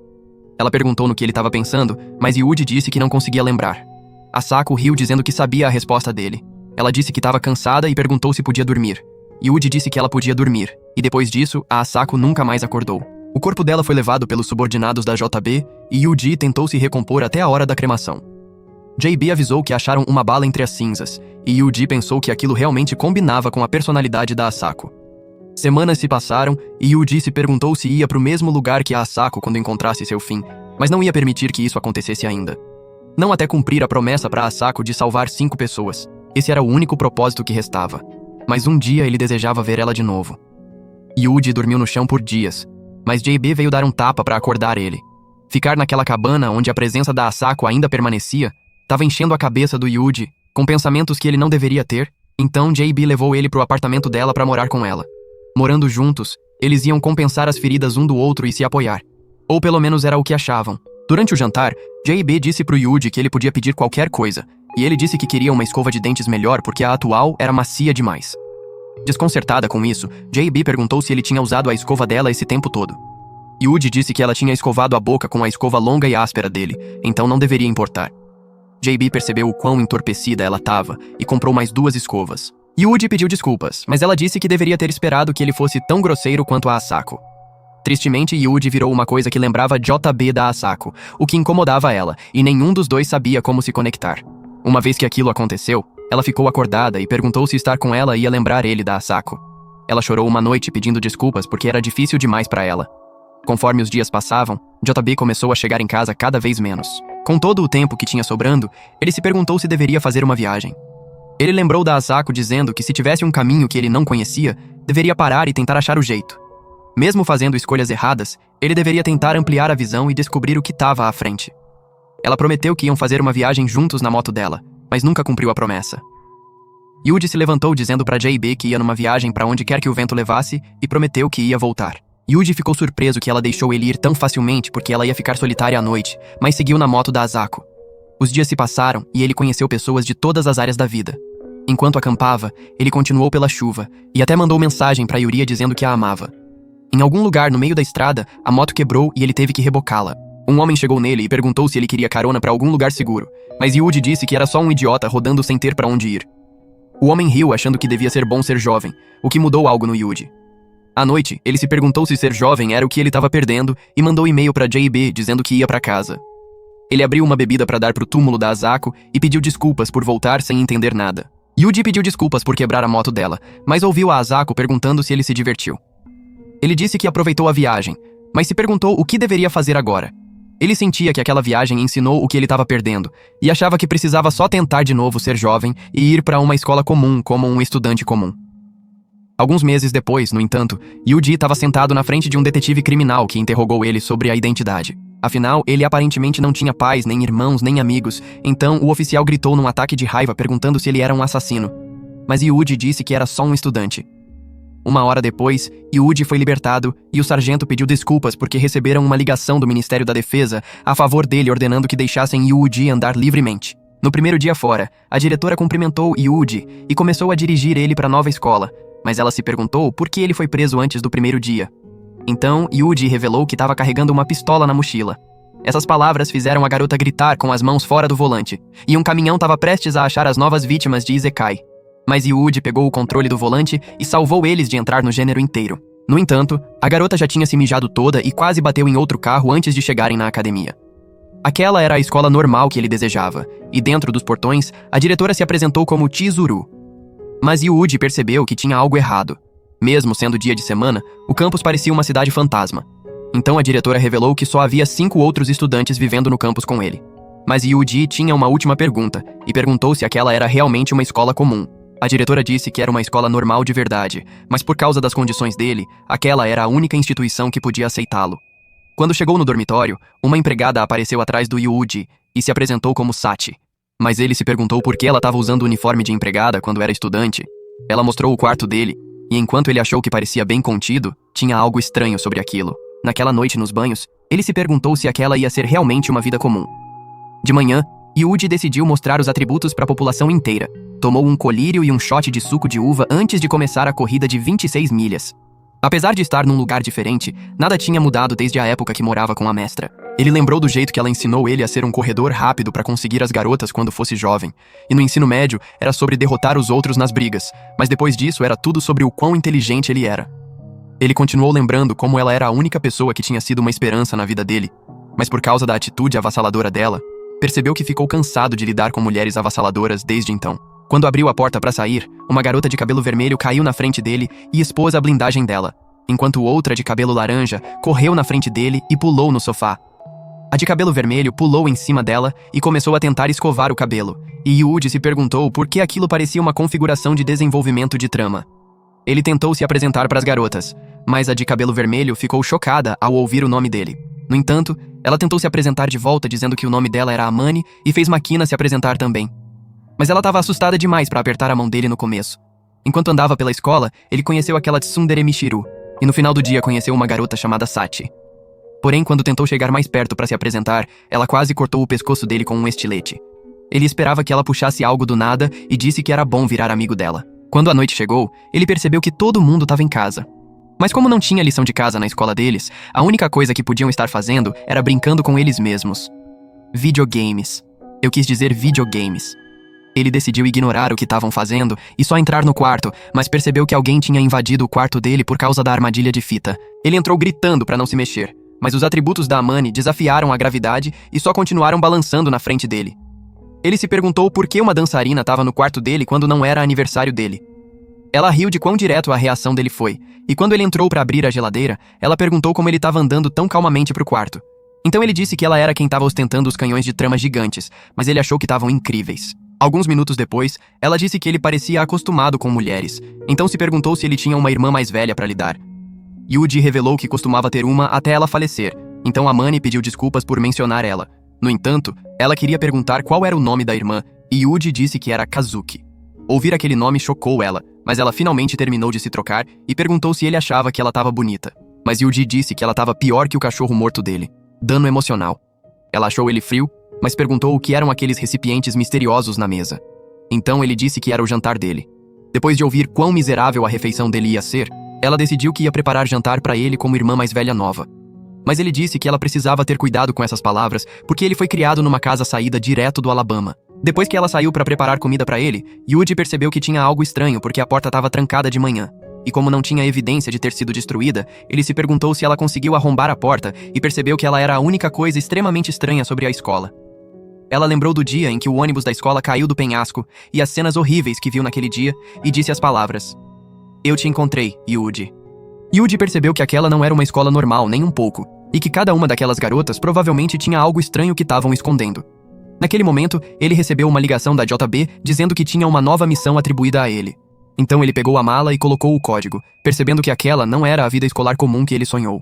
Ela perguntou no que ele estava pensando, mas Yuji disse que não conseguia lembrar. Asako riu dizendo que sabia a resposta dele. Ela disse que estava cansada e perguntou se podia dormir. Yuji disse que ela podia dormir, e depois disso, a Asako nunca mais acordou. O corpo dela foi levado pelos subordinados da JB e Yuji tentou se recompor até a hora da cremação. JB avisou que acharam uma bala entre as cinzas, e Yuji pensou que aquilo realmente combinava com a personalidade da Asako. Semanas se passaram e Yuji se perguntou se ia para o mesmo lugar que a Asako quando encontrasse seu fim, mas não ia permitir que isso acontecesse ainda. Não até cumprir a promessa para Asako de salvar 5 pessoas. Esse era o único propósito que restava. Mas um dia ele desejava ver ela de novo. Yuji dormiu no chão por dias, mas JB veio dar um tapa para acordar ele. Ficar naquela cabana onde a presença da Asako ainda permanecia estava enchendo a cabeça do Yuji com pensamentos que ele não deveria ter, então JB levou ele para o apartamento dela para morar com ela. Morando juntos, eles iam compensar as feridas um do outro e se apoiar. Ou pelo menos era o que achavam. Durante o jantar, JB disse pro Yuji que ele podia pedir qualquer coisa, e ele disse que queria uma escova de dentes melhor porque a atual era macia demais. Desconcertada com isso, JB perguntou se ele tinha usado a escova dela esse tempo todo. Yuji disse que ela tinha escovado a boca com a escova longa e áspera dele, então não deveria importar. JB percebeu o quão entorpecida ela estava e comprou mais 2 escovas. Yuji pediu desculpas, mas ela disse que deveria ter esperado que ele fosse tão grosseiro quanto a Asako. Tristemente, Yuji virou uma coisa que lembrava JB da Asako, o que incomodava ela, e nenhum dos dois sabia como se conectar. Uma vez que aquilo aconteceu, ela ficou acordada e perguntou se estar com ela ia lembrar ele da Asako. Ela chorou uma noite pedindo desculpas porque era difícil demais para ela. Conforme os dias passavam, JB começou a chegar em casa cada vez menos. Com todo o tempo que tinha sobrando, ele se perguntou se deveria fazer uma viagem. Ele lembrou da Asako dizendo que se tivesse um caminho que ele não conhecia, deveria parar e tentar achar o jeito. Mesmo fazendo escolhas erradas, ele deveria tentar ampliar a visão e descobrir o que estava à frente. Ela prometeu que iam fazer uma viagem juntos na moto dela, mas nunca cumpriu a promessa. Yuji se levantou dizendo para JB que ia numa viagem para onde quer que o vento levasse e prometeu que ia voltar. Yuji ficou surpreso que ela deixou ele ir tão facilmente porque ela ia ficar solitária à noite, mas seguiu na moto da Asako. Os dias se passaram e ele conheceu pessoas de todas as áreas da vida. Enquanto acampava, ele continuou pela chuva e até mandou mensagem para Yuria dizendo que a amava. Em algum lugar no meio da estrada, a moto quebrou e ele teve que rebocá-la. Um homem chegou nele e perguntou se ele queria carona para algum lugar seguro, mas Yuji disse que era só um idiota rodando sem ter para onde ir. O homem riu achando que devia ser bom ser jovem, o que mudou algo no Yuji. À noite, ele se perguntou se ser jovem era o que ele estava perdendo e mandou e-mail para JB dizendo que ia para casa. Ele abriu uma bebida para dar pro túmulo da Asako e pediu desculpas por voltar sem entender nada. Yuji pediu desculpas por quebrar a moto dela, mas ouviu a Asako perguntando se ele se divertiu. Ele disse que aproveitou a viagem, mas se perguntou o que deveria fazer agora. Ele sentia que aquela viagem ensinou o que ele estava perdendo, e achava que precisava só tentar de novo ser jovem e ir para uma escola comum como um estudante comum. Alguns meses depois, no entanto, Yuji estava sentado na frente de um detetive criminal que interrogou ele sobre a identidade. Afinal, ele aparentemente não tinha pais, nem irmãos, nem amigos, então o oficial gritou num ataque de raiva perguntando se ele era um assassino. Mas Yuji disse que era só um estudante. Uma hora depois, Yuji foi libertado e o sargento pediu desculpas porque receberam uma ligação do Ministério da Defesa a favor dele ordenando que deixassem Yuji andar livremente. No primeiro dia fora, a diretora cumprimentou Yuji e começou a dirigir ele para a nova escola, mas ela se perguntou por que ele foi preso antes do primeiro dia. Então, Yuji revelou que estava carregando uma pistola na mochila. Essas palavras fizeram a garota gritar com as mãos fora do volante, e um caminhão estava prestes a achar as novas vítimas de Isekai. Mas Yuji pegou o controle do volante e salvou eles de entrar no gênero inteiro. No entanto, a garota já tinha se mijado toda e quase bateu em outro carro antes de chegarem na academia. Aquela era a escola normal que ele desejava, e dentro dos portões, a diretora se apresentou como Chizuru. Mas Yuji percebeu que tinha algo errado. Mesmo sendo dia de semana, o campus parecia uma cidade fantasma. Então a diretora revelou que só havia 5 outros estudantes vivendo no campus com ele. Mas Yuji tinha uma última pergunta, e perguntou se aquela era realmente uma escola comum. A diretora disse que era uma escola normal de verdade, mas por causa das condições dele, aquela era a única instituição que podia aceitá-lo. Quando chegou no dormitório, uma empregada apareceu atrás do Yuji e se apresentou como Sachi. Mas ele se perguntou por que ela estava usando o uniforme de empregada quando era estudante. Ela mostrou o quarto dele, e enquanto ele achou que parecia bem contido, tinha algo estranho sobre aquilo. Naquela noite nos banhos, ele se perguntou se aquela ia ser realmente uma vida comum. De manhã, Yuji decidiu mostrar os atributos para a população inteira. Tomou um colírio e um shot de suco de uva antes de começar a corrida de 26 milhas. Apesar de estar num lugar diferente, nada tinha mudado desde a época que morava com a mestra. Ele lembrou do jeito que ela ensinou ele a ser um corredor rápido para conseguir as garotas quando fosse jovem. E no ensino médio era sobre derrotar os outros nas brigas, mas depois disso era tudo sobre o quão inteligente ele era. Ele continuou lembrando como ela era a única pessoa que tinha sido uma esperança na vida dele, mas por causa da atitude avassaladora dela, percebeu que ficou cansado de lidar com mulheres avassaladoras desde então. Quando abriu a porta para sair, uma garota de cabelo vermelho caiu na frente dele e expôs a blindagem dela, enquanto outra de cabelo laranja correu na frente dele e pulou no sofá. A de cabelo vermelho pulou em cima dela e começou a tentar escovar o cabelo, e Yuji se perguntou por que aquilo parecia uma configuração de desenvolvimento de trama. Ele tentou se apresentar para as garotas, mas a de cabelo vermelho ficou chocada ao ouvir o nome dele. No entanto, ela tentou se apresentar de volta dizendo que o nome dela era Amani e fez Makina se apresentar também. Mas ela estava assustada demais para apertar a mão dele no começo. Enquanto andava pela escola, ele conheceu aquela Tsundere Michiru, e no final do dia conheceu uma garota chamada Sachi. Porém, quando tentou chegar mais perto para se apresentar, ela quase cortou o pescoço dele com um estilete. Ele esperava que ela puxasse algo do nada e disse que era bom virar amigo dela. Quando a noite chegou, ele percebeu que todo mundo estava em casa. Mas como não tinha lição de casa na escola deles, a única coisa que podiam estar fazendo era brincando com eles mesmos. Videogames. Eu quis dizer videogames. Ele decidiu ignorar o que estavam fazendo e só entrar no quarto, mas percebeu que alguém tinha invadido o quarto dele por causa da armadilha de fita. Ele entrou gritando para não se mexer, mas os atributos da Amani desafiaram a gravidade e só continuaram balançando na frente dele. Ele se perguntou por que uma dançarina estava no quarto dele quando não era aniversário dele. Ela riu de quão direto a reação dele foi, e quando ele entrou para abrir a geladeira, ela perguntou como ele estava andando tão calmamente pro quarto. Então ele disse que ela era quem estava ostentando os canhões de trama gigantes, mas ele achou que estavam incríveis. Alguns minutos depois, ela disse que ele parecia acostumado com mulheres, então se perguntou se ele tinha uma irmã mais velha para lidar. Yuji revelou que costumava ter uma até ela falecer, então Amani pediu desculpas por mencionar ela. No entanto, ela queria perguntar qual era o nome da irmã, e Yuji disse que era Kazuki. Ouvir aquele nome chocou ela, mas ela finalmente terminou de se trocar e perguntou se ele achava que ela estava bonita. Mas Yuji disse que ela estava pior que o cachorro morto dele. Dano emocional. Ela achou ele frio, mas perguntou o que eram aqueles recipientes misteriosos na mesa. Então ele disse que era o jantar dele. Depois de ouvir quão miserável a refeição dele ia ser, ela decidiu que ia preparar jantar para ele como irmã mais velha nova. Mas ele disse que ela precisava ter cuidado com essas palavras porque ele foi criado numa casa saída direto do Alabama. Depois que ela saiu para preparar comida para ele, Yuji percebeu que tinha algo estranho porque a porta estava trancada de manhã. E como não tinha evidência de ter sido destruída, ele se perguntou se ela conseguiu arrombar a porta e percebeu que ela era a única coisa extremamente estranha sobre a escola. Ela lembrou do dia em que o ônibus da escola caiu do penhasco e as cenas horríveis que viu naquele dia e disse as palavras: "Eu te encontrei, Yuji." Yuji percebeu que aquela não era uma escola normal, nem um pouco, e que cada uma daquelas garotas provavelmente tinha algo estranho que estavam escondendo. Naquele momento, ele recebeu uma ligação da JB dizendo que tinha uma nova missão atribuída a ele. Então ele pegou a mala e colocou o código, percebendo que aquela não era a vida escolar comum que ele sonhou.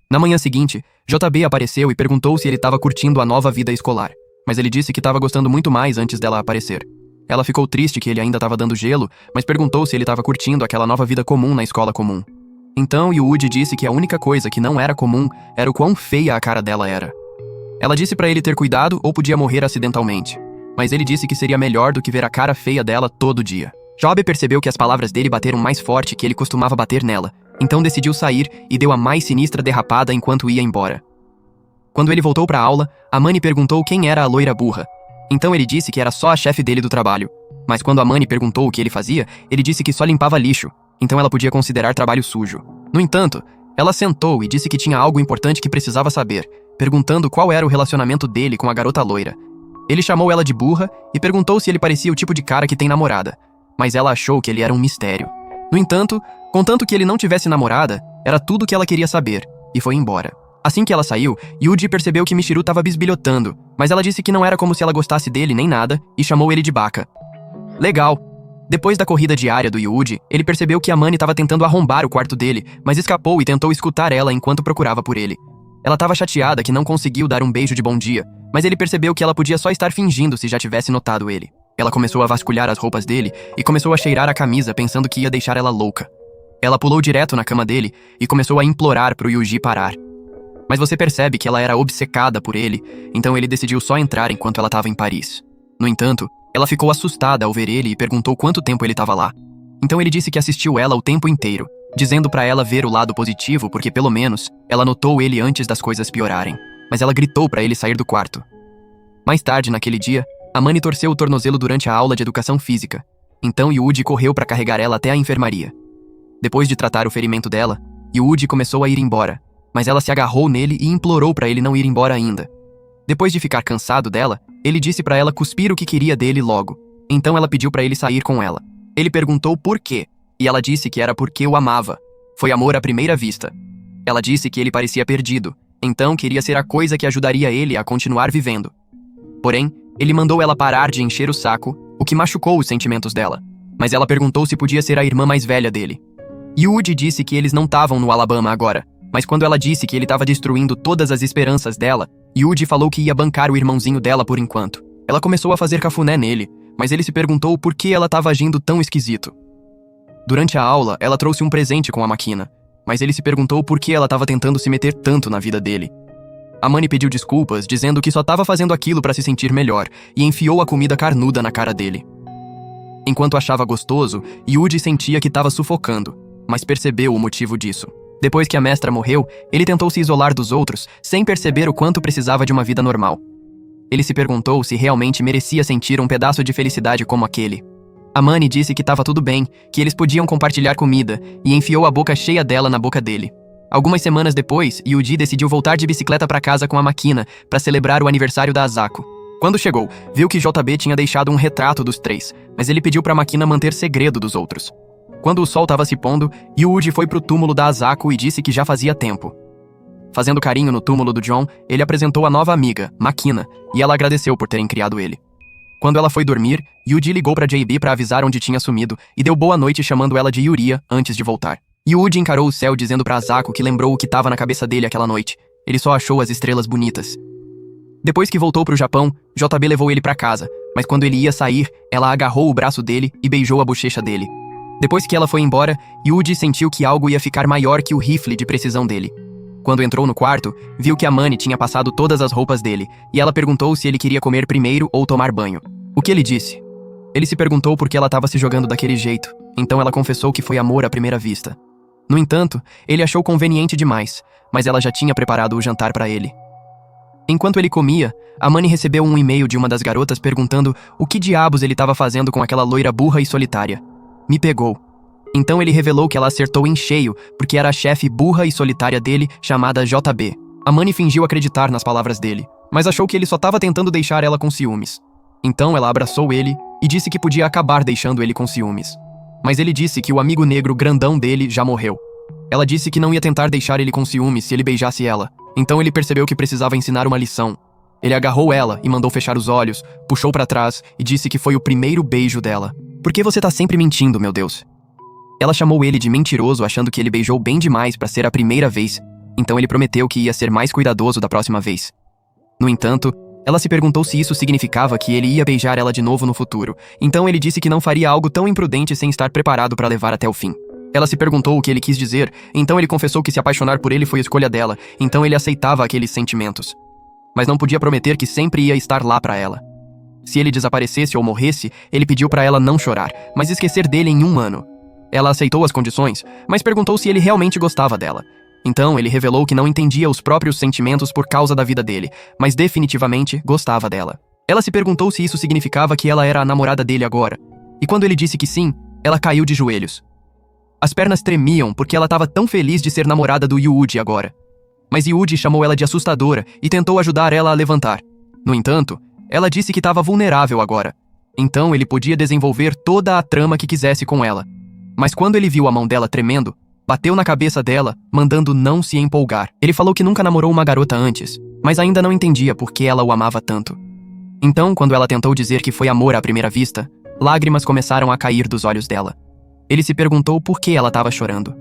Na manhã seguinte, JB apareceu e perguntou se ele estava curtindo a nova vida escolar, mas ele disse que estava gostando muito mais antes dela aparecer. Ela ficou triste que ele ainda estava dando gelo, mas perguntou se ele estava curtindo aquela nova vida comum na escola comum. Então Yuji disse que a única coisa que não era comum era o quão feia a cara dela era. Ela disse pra ele ter cuidado ou podia morrer acidentalmente, mas ele disse que seria melhor do que ver a cara feia dela todo dia. Job percebeu que as palavras dele bateram mais forte que ele costumava bater nela, então decidiu sair e deu a mais sinistra derrapada enquanto ia embora. Quando ele voltou pra aula, Amani perguntou quem era a loira burra. Então ele disse que era só a chefe dele do trabalho, mas quando Amani perguntou o que ele fazia, ele disse que só limpava lixo, então ela podia considerar trabalho sujo. No entanto, ela sentou e disse que tinha algo importante que precisava saber, perguntando qual era o relacionamento dele com a garota loira. Ele chamou ela de burra e perguntou se ele parecia o tipo de cara que tem namorada, mas ela achou que ele era um mistério. No entanto, contanto que ele não tivesse namorada, era tudo o que ela queria saber, e foi embora. Assim que ela saiu, Yuji percebeu que Michiru estava bisbilhotando, mas ela disse que não era como se ela gostasse dele nem nada, e chamou ele de baca. Legal. Depois da corrida diária do Yuji, ele percebeu que Amani estava tentando arrombar o quarto dele, mas escapou e tentou escutar ela enquanto procurava por ele. Ela estava chateada que não conseguiu dar um beijo de bom dia, mas ele percebeu que ela podia só estar fingindo se já tivesse notado ele. Ela começou a vasculhar as roupas dele e começou a cheirar a camisa pensando que ia deixar ela louca. Ela pulou direto na cama dele e começou a implorar pro Yuji parar. Mas você percebe que ela era obcecada por ele, então ele decidiu só entrar enquanto ela estava em Paris. No entanto, ela ficou assustada ao ver ele e perguntou quanto tempo ele estava lá. Então ele disse que assistiu ela o tempo inteiro. dizendo pra ela ver o lado positivo porque pelo menos ela notou ele antes das coisas piorarem. Mas ela gritou pra ele sair do quarto. Mais tarde naquele dia, Amani torceu o tornozelo durante a aula de educação física. Então Yuji correu pra carregar ela até a enfermaria. Depois de tratar o ferimento dela, Yuji começou a ir embora, mas ela se agarrou nele e implorou pra ele não ir embora ainda. Depois de ficar cansado dela, ele disse pra ela cuspir o que queria dele logo. Então ela pediu pra ele sair com ela. Ele perguntou por quê, e ela disse que era porque o amava. Foi amor à primeira vista. Ela disse que ele parecia perdido, então queria ser a coisa que ajudaria ele a continuar vivendo. Porém, ele mandou ela parar de encher o saco, o que machucou os sentimentos dela. Mas ela perguntou se podia ser a irmã mais velha dele. Yuji disse que eles não estavam no Alabama agora, mas quando ela disse que ele estava destruindo todas as esperanças dela, Yuji falou que ia bancar o irmãozinho dela por enquanto. Ela começou a fazer cafuné nele, mas ele se perguntou por que ela estava agindo tão esquisito. Durante a aula, ela trouxe um presente com a máquina, mas ele se perguntou por que ela estava tentando se meter tanto na vida dele. Amani pediu desculpas, dizendo que só estava fazendo aquilo para se sentir melhor, e enfiou a comida carnuda na cara dele. Enquanto achava gostoso, Yuji sentia que estava sufocando, mas percebeu o motivo disso. Depois que a mestra morreu, ele tentou se isolar dos outros, sem perceber o quanto precisava de uma vida normal. Ele se perguntou se realmente merecia sentir um pedaço de felicidade como aquele. Amani disse que estava tudo bem, que eles podiam compartilhar comida, e enfiou a boca cheia dela na boca dele. Algumas semanas depois, Yuji decidiu voltar de bicicleta para casa com a máquina para celebrar o aniversário da Asako. Quando chegou, viu que JB tinha deixado um retrato dos três, mas ele pediu para a máquina manter segredo dos outros. Quando o sol estava se pondo, Yuji foi pro túmulo da Asako e disse que já fazia tempo. Fazendo carinho no túmulo do John, ele apresentou a nova amiga, Makina, e ela agradeceu por terem criado ele. Quando ela foi dormir, Yuji ligou para JB para avisar onde tinha sumido e deu boa noite chamando ela de Yuria antes de voltar. Yuji encarou o céu dizendo pra Asako que lembrou o que estava na cabeça dele aquela noite. Ele só achou as estrelas bonitas. Depois que voltou pro Japão, JB levou ele pra casa, mas quando ele ia sair, ela agarrou o braço dele e beijou a bochecha dele. Depois que ela foi embora, Yuji sentiu que algo ia ficar maior que o rifle de precisão dele. Quando entrou no quarto, viu que Amani tinha passado todas as roupas dele, e ela perguntou se ele queria comer primeiro ou tomar banho. O que ele disse? Ele se perguntou por que ela estava se jogando daquele jeito, então ela confessou que foi amor à primeira vista. No entanto, ele achou conveniente demais, mas ela já tinha preparado o jantar para ele. Enquanto ele comia, Amani recebeu um e-mail de uma das garotas perguntando o que diabos ele estava fazendo com aquela loira burra e solitária. Me pegou. Então ele revelou que ela acertou em cheio, porque era a chefe burra e solitária dele, chamada JB. Amani fingiu acreditar nas palavras dele, mas achou que ele só estava tentando deixar ela com ciúmes. Então ela abraçou ele e disse que podia acabar deixando ele com ciúmes. Mas ele disse que o amigo negro grandão dele já morreu. Ela disse que não ia tentar deixar ele com ciúmes se ele beijasse ela. Então ele percebeu que precisava ensinar uma lição. Ele agarrou ela e mandou fechar os olhos, puxou pra trás e disse que foi o primeiro beijo dela. Por que você tá sempre mentindo, meu Deus? Ela chamou ele de mentiroso, achando que ele beijou bem demais pra ser a primeira vez. Então ele prometeu que ia ser mais cuidadoso da próxima vez. No entanto, ela se perguntou se isso significava que ele ia beijar ela de novo no futuro. Então ele disse que não faria algo tão imprudente sem estar preparado para levar até o fim. Ela se perguntou o que ele quis dizer, então ele confessou que se apaixonar por ele foi a escolha dela, então ele aceitava aqueles sentimentos. Mas não podia prometer que sempre ia estar lá para ela. Se ele desaparecesse ou morresse, ele pediu para ela não chorar, mas esquecer dele em 1 ano. Ela aceitou as condições, mas perguntou se ele realmente gostava dela. Então ele revelou que não entendia os próprios sentimentos por causa da vida dele, mas definitivamente gostava dela. Ela se perguntou se isso significava que ela era a namorada dele agora. E quando ele disse que sim, ela caiu de joelhos. As pernas tremiam porque ela estava tão feliz de ser namorada do Yuji agora. Mas Yuji chamou ela de assustadora e tentou ajudar ela a levantar. No entanto, ela disse que estava vulnerável agora. Então ele podia desenvolver toda a trama que quisesse com ela. Mas quando ele viu a mão dela tremendo, bateu na cabeça dela, mandando não se empolgar. Ele falou que nunca namorou uma garota antes, mas ainda não entendia por que ela o amava tanto. Então, quando ela tentou dizer que foi amor à primeira vista, lágrimas começaram a cair dos olhos dela. Ele se perguntou por que ela estava chorando.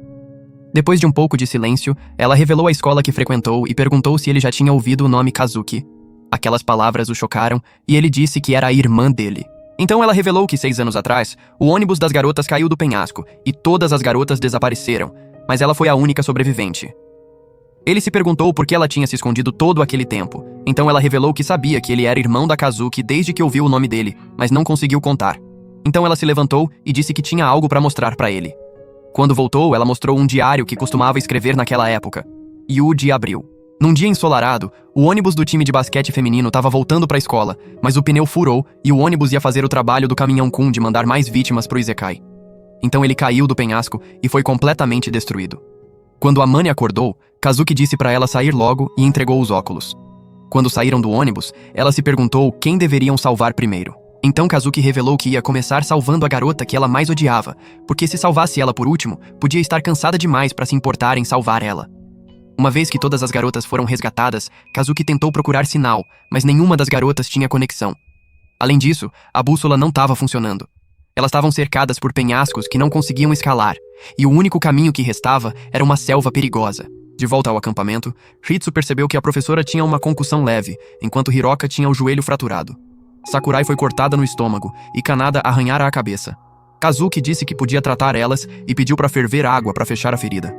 Depois de um pouco de silêncio, ela revelou a escola que frequentou e perguntou se ele já tinha ouvido o nome Kazuki. Aquelas palavras o chocaram e ele disse que era a irmã dele. Então ela revelou que 6 anos atrás, o ônibus das garotas caiu do penhasco e todas as garotas desapareceram, mas ela foi a única sobrevivente. Ele se perguntou por que ela tinha se escondido todo aquele tempo, então ela revelou que sabia que ele era irmão da Kazuki desde que ouviu o nome dele, mas não conseguiu contar. Então ela se levantou e disse que tinha algo para mostrar para ele. Quando voltou, ela mostrou um diário que costumava escrever naquela época. Yuji abriu. Num dia ensolarado, o ônibus do time de basquete feminino estava voltando para a escola, mas o pneu furou e o ônibus ia fazer o trabalho do caminhão Kun de mandar mais vítimas pro Isekai. Então ele caiu do penhasco e foi completamente destruído. Quando Amane acordou, Kazuki disse para ela sair logo e entregou os óculos. Quando saíram do ônibus, ela se perguntou quem deveriam salvar primeiro. Então Kazuki revelou que ia começar salvando a garota que ela mais odiava, porque se salvasse ela por último, podia estar cansada demais para se importar em salvar ela. Uma vez que todas as garotas foram resgatadas, Kazuki tentou procurar sinal, mas nenhuma das garotas tinha conexão. Além disso, a bússola não estava funcionando. Elas estavam cercadas por penhascos que não conseguiam escalar, e o único caminho que restava era uma selva perigosa. De volta ao acampamento, Ritsu percebeu que a professora tinha uma concussão leve, enquanto Hiroka tinha o joelho fraturado. Sakurai foi cortada no estômago e Kanada arranhara a cabeça. Kazuki disse que podia tratar elas e pediu para ferver água para fechar a ferida.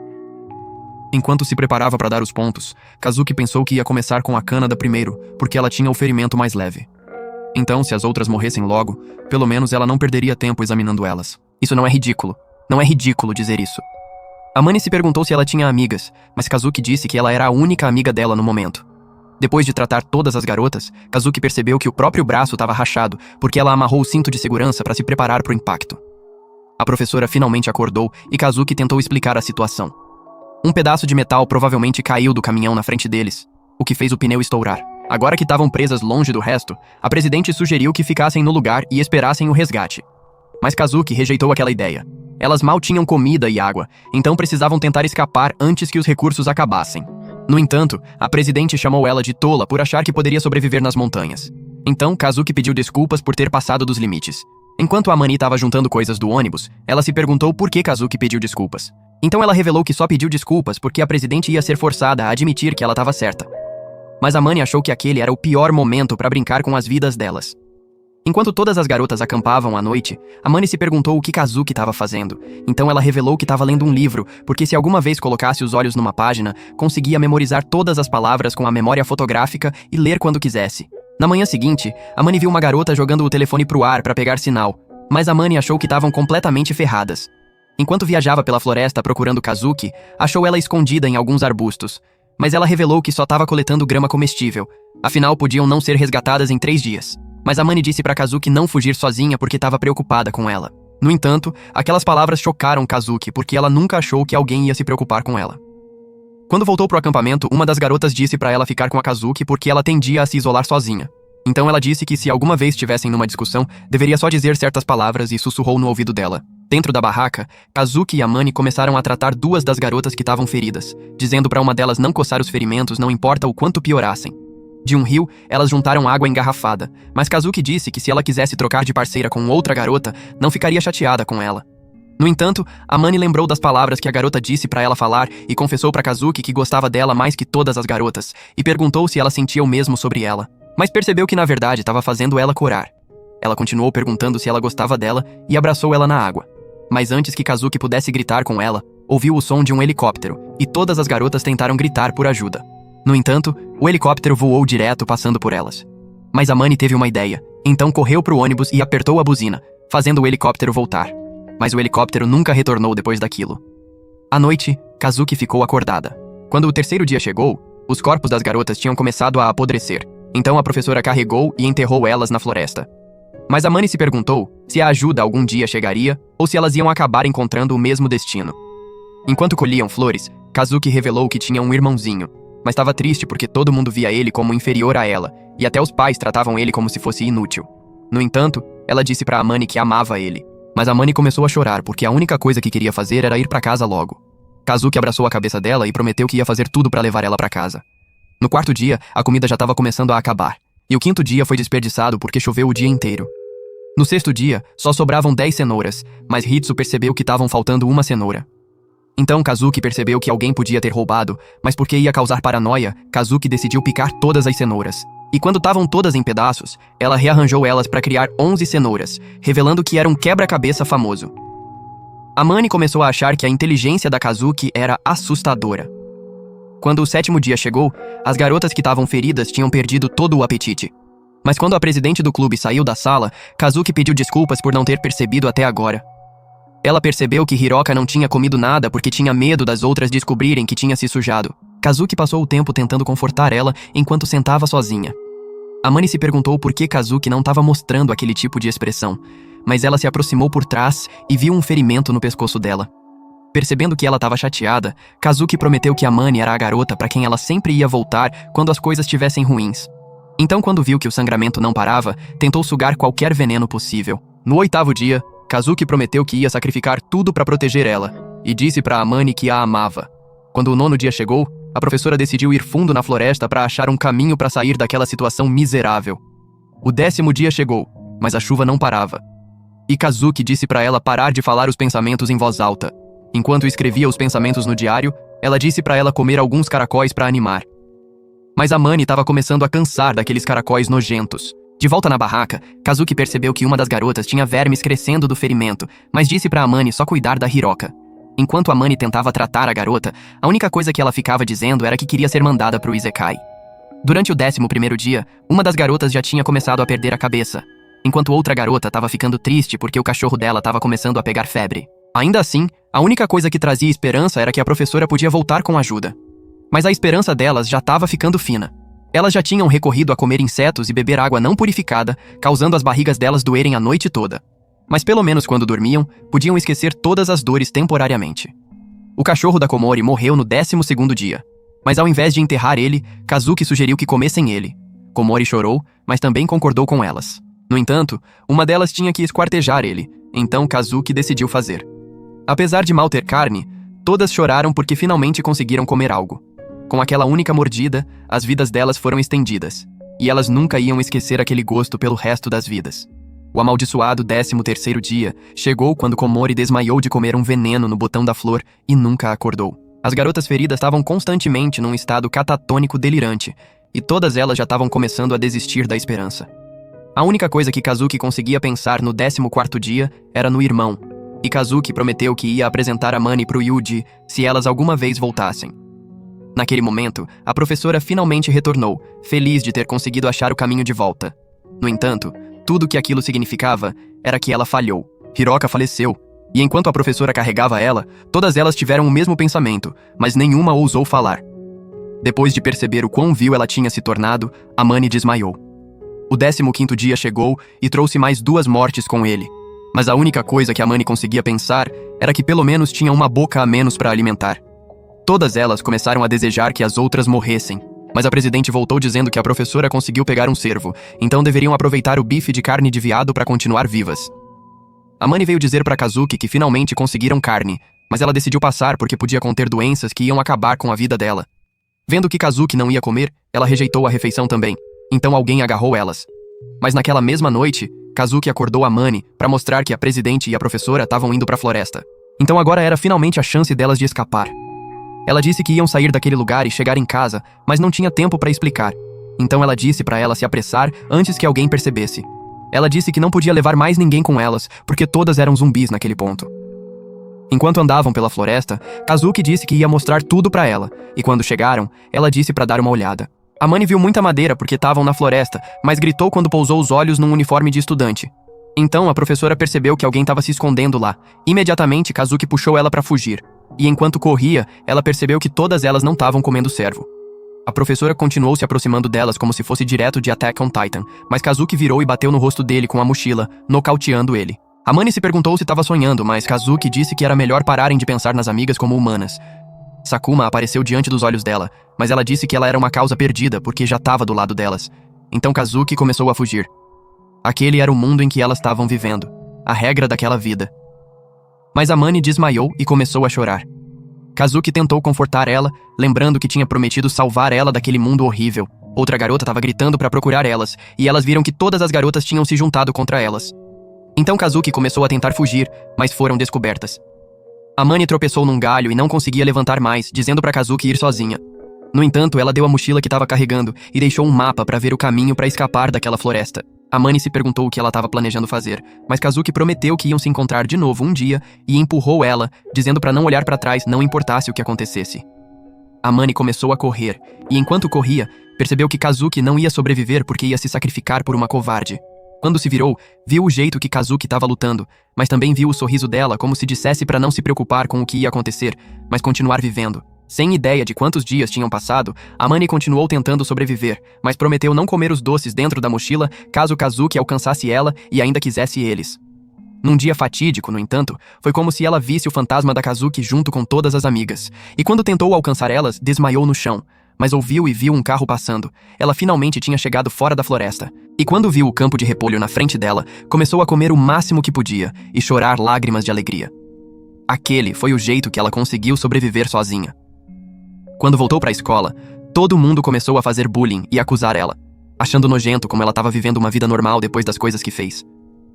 Enquanto se preparava para dar os pontos, Kazuki pensou que ia começar com a Kanada primeiro, porque ela tinha o ferimento mais leve. Então, se as outras morressem logo, pelo menos ela não perderia tempo examinando elas. Isso não é ridículo. Não é ridículo dizer isso. Amane se perguntou se ela tinha amigas, mas Kazuki disse que ela era a única amiga dela no momento. Depois de tratar todas as garotas, Kazuki percebeu que o próprio braço estava rachado porque ela amarrou o cinto de segurança para se preparar para o impacto. A professora finalmente acordou e Kazuki tentou explicar a situação. Um pedaço de metal provavelmente caiu do caminhão na frente deles, o que fez o pneu estourar. Agora que estavam presas longe do resto, a presidente sugeriu que ficassem no lugar e esperassem o resgate. Mas Kazuki rejeitou aquela ideia. Elas mal tinham comida e água, então precisavam tentar escapar antes que os recursos acabassem. No entanto, a presidente chamou ela de tola por achar que poderia sobreviver nas montanhas. Então, Kazuki pediu desculpas por ter passado dos limites. Enquanto Amane estava juntando coisas do ônibus, ela se perguntou por que Kazuki pediu desculpas. Então ela revelou que só pediu desculpas porque a presidente ia ser forçada a admitir que ela estava certa. Mas Amane achou que aquele era o pior momento para brincar com as vidas delas. Enquanto todas as garotas acampavam à noite, Amane se perguntou o que Kazuki estava fazendo. Então ela revelou que estava lendo um livro, porque se alguma vez colocasse os olhos numa página, conseguia memorizar todas as palavras com a memória fotográfica e ler quando quisesse. Na manhã seguinte, Amane viu uma garota jogando o telefone pro ar para pegar sinal, mas Amane achou que estavam completamente ferradas. Enquanto viajava pela floresta procurando Kazuki, achou ela escondida em alguns arbustos, mas ela revelou que só estava coletando grama comestível, afinal podiam não ser resgatadas em 3 dias. Mas Amane disse para Kazuki não fugir sozinha porque estava preocupada com ela. No entanto, aquelas palavras chocaram Kazuki porque ela nunca achou que alguém ia se preocupar com ela. Quando voltou pro acampamento, uma das garotas disse para ela ficar com a Kazuki porque ela tendia a se isolar sozinha. Então ela disse que se alguma vez estivessem numa discussão, deveria só dizer certas palavras e sussurrou no ouvido dela. Dentro da barraca, Kazuki e Amane começaram a tratar 2 das garotas que estavam feridas, dizendo para uma delas não coçar os ferimentos, não importa o quanto piorassem. De um rio, elas juntaram água engarrafada, mas Kazuki disse que se ela quisesse trocar de parceira com outra garota, não ficaria chateada com ela. No entanto, Amane lembrou das palavras que a garota disse para ela falar e confessou para Kazuki que gostava dela mais que todas as garotas, e perguntou se ela sentia o mesmo sobre ela, mas percebeu que na verdade estava fazendo ela corar. Ela continuou perguntando se ela gostava dela e abraçou ela na água. Mas antes que Kazuki pudesse gritar com ela, ouviu o som de um helicóptero, e todas as garotas tentaram gritar por ajuda. No entanto, o helicóptero voou direto passando por elas. Mas Amane teve uma ideia, então correu pro ônibus e apertou a buzina, fazendo o helicóptero voltar. Mas o helicóptero nunca retornou depois daquilo. À noite, Kazuki ficou acordada. Quando o 3º dia chegou, os corpos das garotas tinham começado a apodrecer, então a professora carregou e enterrou elas na floresta. Mas Amane se perguntou se a ajuda algum dia chegaria ou se elas iam acabar encontrando o mesmo destino. Enquanto colhiam flores, Kazuki revelou que tinha um irmãozinho, mas estava triste porque todo mundo via ele como inferior a ela, e até os pais tratavam ele como se fosse inútil. No entanto, ela disse para Amane que amava ele, mas Amane começou a chorar porque a única coisa que queria fazer era ir para casa logo. Kazuki abraçou a cabeça dela e prometeu que ia fazer tudo para levar ela para casa. No 4º dia, a comida já estava começando a acabar, e o 5º dia foi desperdiçado porque choveu o dia inteiro. No 6º dia, só sobravam 10 cenouras, mas Ritsu percebeu que estavam faltando uma cenoura. Então Kazuki percebeu que alguém podia ter roubado, mas porque ia causar paranoia, Kazuki decidiu picar todas as cenouras. E quando estavam todas em pedaços, ela rearranjou elas para criar 11 cenouras, revelando que era um quebra-cabeça famoso. Amane começou a achar que a inteligência da Kazuki era assustadora. Quando o 7º dia chegou, as garotas que estavam feridas tinham perdido todo o apetite. Mas quando a presidente do clube saiu da sala, Kazuki pediu desculpas por não ter percebido até agora. Ela percebeu que Hiroka não tinha comido nada porque tinha medo das outras descobrirem que tinha se sujado. Kazuki passou o tempo tentando confortar ela enquanto sentava sozinha. Amane se perguntou por que Kazuki não estava mostrando aquele tipo de expressão, mas ela se aproximou por trás e viu um ferimento no pescoço dela. Percebendo que ela estava chateada, Kazuki prometeu que Amane era a garota para quem ela sempre ia voltar quando as coisas estivessem ruins. Então, quando viu que o sangramento não parava, tentou sugar qualquer veneno possível. No 8º dia, Kazuki prometeu que ia sacrificar tudo para proteger ela, e disse para Amane que a amava. Quando o 9º dia chegou, a professora decidiu ir fundo na floresta para achar um caminho para sair daquela situação miserável. O 10º dia chegou, mas a chuva não parava. E Kazuki disse para ela parar de falar os pensamentos em voz alta. Enquanto escrevia os pensamentos no diário, ela disse para ela comer alguns caracóis para animar. Mas Amane estava começando a cansar daqueles caracóis nojentos. De volta na barraca, Kazuki percebeu que uma das garotas tinha vermes crescendo do ferimento, mas disse para Amane só cuidar da Hiroka. Enquanto Amane tentava tratar a garota, a única coisa que ela ficava dizendo era que queria ser mandada pro Isekai. Durante o 11º dia, uma das garotas já tinha começado a perder a cabeça, enquanto outra garota estava ficando triste porque o cachorro dela estava começando a pegar febre. Ainda assim, a única coisa que trazia esperança era que a professora podia voltar com ajuda. Mas a esperança delas já estava ficando fina. Elas já tinham recorrido a comer insetos e beber água não purificada, causando as barrigas delas doerem a noite toda. Mas pelo menos quando dormiam, podiam esquecer todas as dores temporariamente. O cachorro da Komori morreu no 12º dia. Mas ao invés de enterrar ele, Kazuki sugeriu que comessem ele. Komori chorou, mas também concordou com elas. No entanto, uma delas tinha que esquartejar ele, então Kazuki decidiu fazer. Apesar de mal ter carne, todas choraram porque finalmente conseguiram comer algo. Com aquela única mordida, as vidas delas foram estendidas, e elas nunca iam esquecer aquele gosto pelo resto das vidas. O amaldiçoado 13º dia chegou quando Komori desmaiou de comer um veneno no botão da flor e nunca acordou. As garotas feridas estavam constantemente num estado catatônico delirante, e todas elas já estavam começando a desistir da esperança. A única coisa que Kazuki conseguia pensar no 14º dia era no irmão, e Kazuki prometeu que ia apresentar Amane pro Yuji se elas alguma vez voltassem. Naquele momento, a professora finalmente retornou, feliz de ter conseguido achar o caminho de volta. No entanto, tudo o que aquilo significava era que ela falhou. Hiroka faleceu, e enquanto a professora carregava ela, todas elas tiveram o mesmo pensamento, mas nenhuma ousou falar. Depois de perceber o quão vil ela tinha se tornado, Amane desmaiou. O 15º dia chegou e trouxe mais 2 mortes com ele. Mas a única coisa que Amane conseguia pensar era que pelo menos tinha uma boca a menos para alimentar. Todas elas começaram a desejar que as outras morressem, mas a presidente voltou dizendo que a professora conseguiu pegar um cervo, então deveriam aproveitar o bife de carne de veado para continuar vivas. Amane veio dizer para Kazuki que finalmente conseguiram carne, mas ela decidiu passar porque podia conter doenças que iam acabar com a vida dela. Vendo que Kazuki não ia comer, ela rejeitou a refeição também, então alguém agarrou elas. Mas naquela mesma noite, Kazuki acordou Amane para mostrar que a presidente e a professora estavam indo para a floresta. Então agora era finalmente a chance delas de escapar. Ela disse que iam sair daquele lugar e chegar em casa, mas não tinha tempo para explicar. Então ela disse para ela se apressar antes que alguém percebesse. Ela disse que não podia levar mais ninguém com elas, porque todas eram zumbis naquele ponto. Enquanto andavam pela floresta, Kazuki disse que ia mostrar tudo para ela, e quando chegaram, ela disse para dar uma olhada. Amane viu muita madeira porque estavam na floresta, mas gritou quando pousou os olhos num uniforme de estudante. Então a professora percebeu que alguém estava se escondendo lá. Imediatamente, Kazuki puxou ela para fugir. E enquanto corria, ela percebeu que todas elas não estavam comendo cervo. A professora continuou se aproximando delas como se fosse direto de Attack on Titan, mas Kazuki virou e bateu no rosto dele com a mochila, nocauteando ele. Amane se perguntou se estava sonhando, mas Kazuki disse que era melhor pararem de pensar nas amigas como humanas. Sakuma apareceu diante dos olhos dela, mas ela disse que ela era uma causa perdida porque já estava do lado delas. Então Kazuki começou a fugir. Aquele era o mundo em que elas estavam vivendo, a regra daquela vida. Mas Amane desmaiou e começou a chorar. Kazuki tentou confortar ela, lembrando que tinha prometido salvar ela daquele mundo horrível. Outra garota estava gritando para procurar elas, e elas viram que todas as garotas tinham se juntado contra elas. Então Kazuki começou a tentar fugir, mas foram descobertas. Amane tropeçou num galho e não conseguia levantar mais, dizendo para Kazuki ir sozinha. No entanto, ela deu a mochila que estava carregando e deixou um mapa para ver o caminho para escapar daquela floresta. Amane se perguntou o que ela estava planejando fazer, mas Kazuki prometeu que iam se encontrar de novo um dia e empurrou ela, dizendo para não olhar para trás, não importasse o que acontecesse. Amane começou a correr, e enquanto corria, percebeu que Kazuki não ia sobreviver porque ia se sacrificar por uma covarde. Quando se virou, viu o jeito que Kazuki estava lutando, mas também viu o sorriso dela como se dissesse para não se preocupar com o que ia acontecer, mas continuar vivendo. Sem ideia de quantos dias tinham passado, Amane continuou tentando sobreviver, mas prometeu não comer os doces dentro da mochila caso Kazuki alcançasse ela e ainda quisesse eles. Num dia fatídico, no entanto, foi como se ela visse o fantasma da Kazuki junto com todas as amigas, e quando tentou alcançar elas, desmaiou no chão, mas ouviu e viu um carro passando. Ela finalmente tinha chegado fora da floresta, e quando viu o campo de repolho na frente dela, começou a comer o máximo que podia e chorar lágrimas de alegria. Aquele foi o jeito que ela conseguiu sobreviver sozinha. Quando voltou para a escola, todo mundo começou a fazer bullying e acusar ela, achando nojento como ela estava vivendo uma vida normal depois das coisas que fez.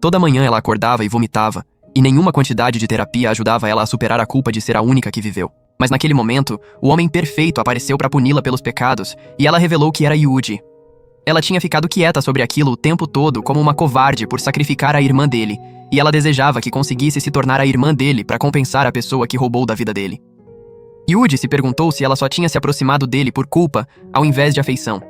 Toda manhã ela acordava e vomitava, e nenhuma quantidade de terapia ajudava ela a superar a culpa de ser a única que viveu. Mas naquele momento, o homem perfeito apareceu para puni-la pelos pecados, e ela revelou que era Yuji. Ela tinha ficado quieta sobre aquilo o tempo todo como uma covarde por sacrificar a irmã dele, e ela desejava que conseguisse se tornar a irmã dele para compensar a pessoa que roubou da vida dele. Yuji se perguntou se ela só tinha se aproximado dele por culpa, ao invés de afeição.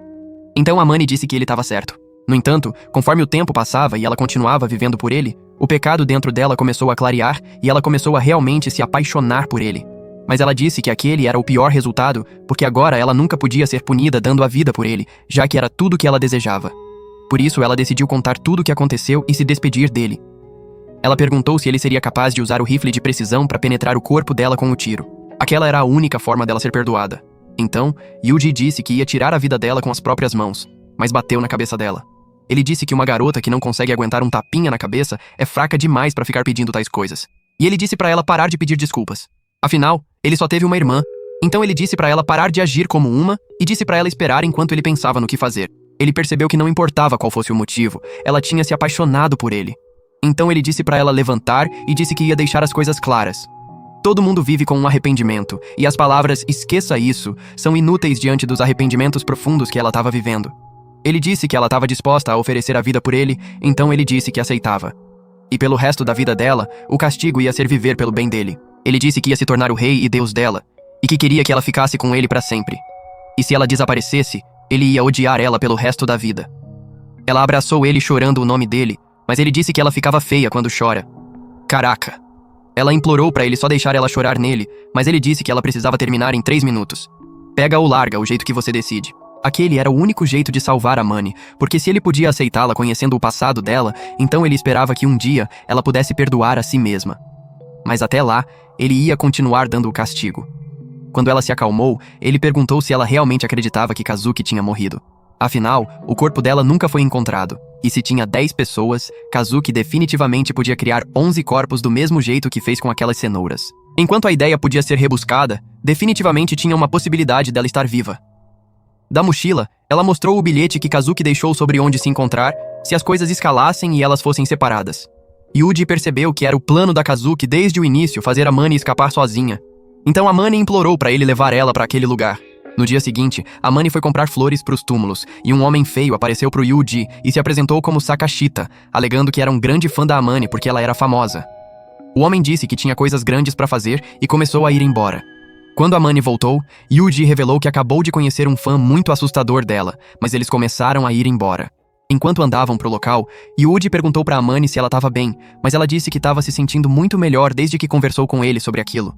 Então Amane disse que ele estava certo. No entanto, conforme o tempo passava e ela continuava vivendo por ele, o pecado dentro dela começou a clarear e ela começou a realmente se apaixonar por ele. Mas ela disse que aquele era o pior resultado, porque agora ela nunca podia ser punida dando a vida por ele, já que era tudo que ela desejava. Por isso, ela decidiu contar tudo o que aconteceu e se despedir dele. Ela perguntou se ele seria capaz de usar o rifle de precisão para penetrar o corpo dela com o tiro. Aquela era a única forma dela ser perdoada. Então, Yuji disse que ia tirar a vida dela com as próprias mãos, mas bateu na cabeça dela. Ele disse que uma garota que não consegue aguentar um tapinha na cabeça é fraca demais para ficar pedindo tais coisas. E ele disse para ela parar de pedir desculpas. Afinal, ele só teve uma irmã. Então ele disse para ela parar de agir como uma e disse para ela esperar enquanto ele pensava no que fazer. Ele percebeu que não importava qual fosse o motivo, ela tinha se apaixonado por ele. Então ele disse para ela levantar e disse que ia deixar as coisas claras. Todo mundo vive com um arrependimento, e as palavras "esqueça isso" são inúteis diante dos arrependimentos profundos que ela estava vivendo. Ele disse que ela estava disposta a oferecer a vida por ele, então ele disse que aceitava. E pelo resto da vida dela, o castigo ia ser viver pelo bem dele. Ele disse que ia se tornar o rei e Deus dela, e que queria que ela ficasse com ele para sempre. E se ela desaparecesse, ele ia odiar ela pelo resto da vida. Ela abraçou ele chorando o nome dele, mas ele disse que ela ficava feia quando chora. Caraca! Ela implorou para ele só deixar ela chorar nele, mas ele disse que ela precisava terminar em 3 minutos. Pega ou larga, o jeito que você decide. Aquele era o único jeito de salvar Amane, porque se ele podia aceitá-la conhecendo o passado dela, então ele esperava que um dia ela pudesse perdoar a si mesma. Mas até lá, ele ia continuar dando o castigo. Quando ela se acalmou, ele perguntou se ela realmente acreditava que Kazuki tinha morrido. Afinal, o corpo dela nunca foi encontrado, e se tinha 10 pessoas, Kazuki definitivamente podia criar 11 corpos do mesmo jeito que fez com aquelas cenouras. Enquanto a ideia podia ser rebuscada, definitivamente tinha uma possibilidade dela estar viva. Da mochila, ela mostrou o bilhete que Kazuki deixou sobre onde se encontrar, se as coisas escalassem e elas fossem separadas. Yuji percebeu que era o plano da Kazuki desde o início fazer Amane escapar sozinha. Então Amane implorou para ele levar ela para aquele lugar. No dia seguinte, Amane foi comprar flores para os túmulos, e um homem feio apareceu para o Yuji e se apresentou como Sakashita, alegando que era um grande fã da Amane porque ela era famosa. O homem disse que tinha coisas grandes para fazer e começou a ir embora. Quando Amane voltou, Yuji revelou que acabou de conhecer um fã muito assustador dela, mas eles começaram a ir embora. Enquanto andavam pro local, Yuji perguntou para Amane se ela estava bem, mas ela disse que estava se sentindo muito melhor desde que conversou com ele sobre aquilo.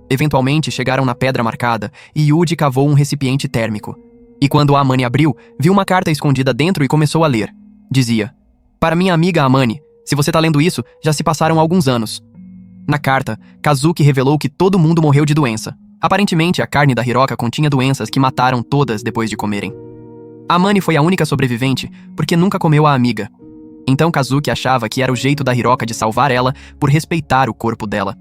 Eventualmente chegaram na pedra marcada e Yuji cavou um recipiente térmico. E quando a Amane abriu, viu uma carta escondida dentro e começou a ler. Dizia: "Para minha amiga Amane, se você tá lendo isso, já se passaram alguns anos." Na carta, Kazuki revelou que todo mundo morreu de doença. Aparentemente, a carne da Hiroka continha doenças que mataram todas depois de comerem. Amane foi a única sobrevivente porque nunca comeu a amiga. Então Kazuki achava que era o jeito da Hiroka de salvar ela por respeitar o corpo dela.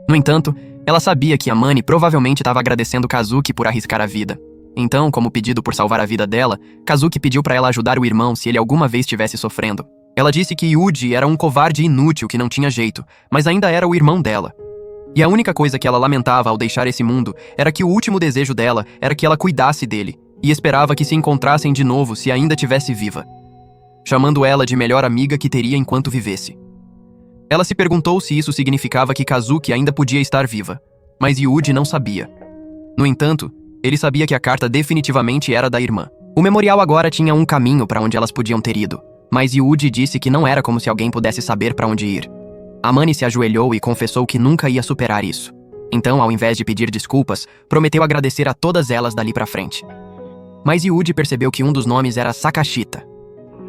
No entanto, ela sabia que Amane provavelmente estava agradecendo Kazuki por arriscar a vida. Então, como pedido por salvar a vida dela, Kazuki pediu para ela ajudar o irmão se ele alguma vez estivesse sofrendo. Ela disse que Yuji era um covarde inútil que não tinha jeito, mas ainda era o irmão dela. E a única coisa que ela lamentava ao deixar esse mundo era que o último desejo dela era que ela cuidasse dele, e esperava que se encontrassem de novo se ainda tivesse viva, chamando ela de melhor amiga que teria enquanto vivesse. Ela se perguntou se isso significava que Kazuki ainda podia estar viva, mas Yuji não sabia. No entanto, ele sabia que a carta definitivamente era da irmã. O memorial agora tinha um caminho para onde elas podiam ter ido, Mas Yuji disse que não era como se alguém pudesse saber para onde ir. Amani se ajoelhou e confessou que nunca ia superar isso. Então, ao invés de pedir desculpas, prometeu agradecer a todas elas dali pra frente. Mas Yuji percebeu que um dos nomes era Sakashita.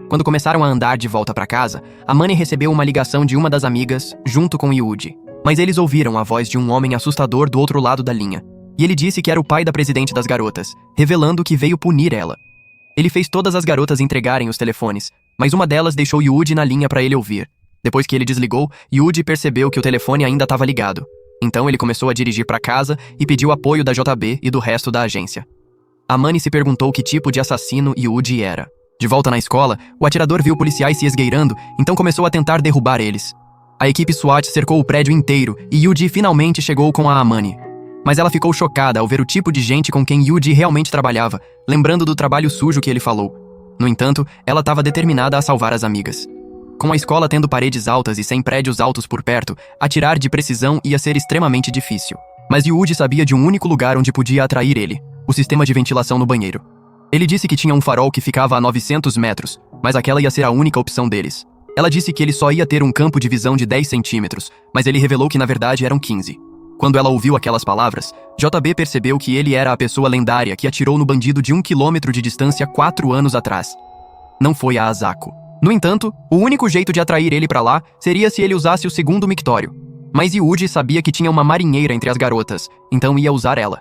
Quando começaram a andar de volta para casa, Amani recebeu uma ligação de uma das amigas, junto com Yuji. Mas eles ouviram a voz de um homem assustador do outro lado da linha. E ele disse que era o pai da presidente das garotas, revelando que veio punir ela. Ele fez todas as garotas entregarem os telefones, mas uma delas deixou Yuji na linha para ele ouvir. Depois que ele desligou, Yuji percebeu que o telefone ainda estava ligado. Então ele começou a dirigir para casa e pediu apoio da JB e do resto da agência. Amani se perguntou que tipo de assassino Yuji era. De volta na escola, o atirador viu policiais se esgueirando, então começou a tentar derrubar eles. A equipe SWAT cercou o prédio inteiro e Yuji finalmente chegou com a Amani. Mas ela ficou chocada ao ver o tipo de gente com quem Yuji realmente trabalhava, lembrando do trabalho sujo que ele falou. No entanto, ela estava determinada a salvar as amigas. Com a escola tendo paredes altas e sem prédios altos por perto, atirar de precisão ia ser extremamente difícil. Mas Yuji sabia de um único lugar onde podia atrair ele: o sistema de ventilação no banheiro. Ele disse que tinha um farol que ficava a 900 metros, mas aquela ia ser a única opção deles. Ela disse que ele só ia ter um campo de visão de 10 centímetros, mas ele revelou que na verdade eram 15. Quando ela ouviu aquelas palavras, JB percebeu que ele era a pessoa lendária que atirou no bandido de 1 quilômetro de distância 4 anos atrás. Não foi a Asako. No entanto, o único jeito de atrair ele pra lá seria se ele usasse o segundo mictório. Mas Yuji sabia que tinha uma marinheira entre as garotas, então ia usar ela.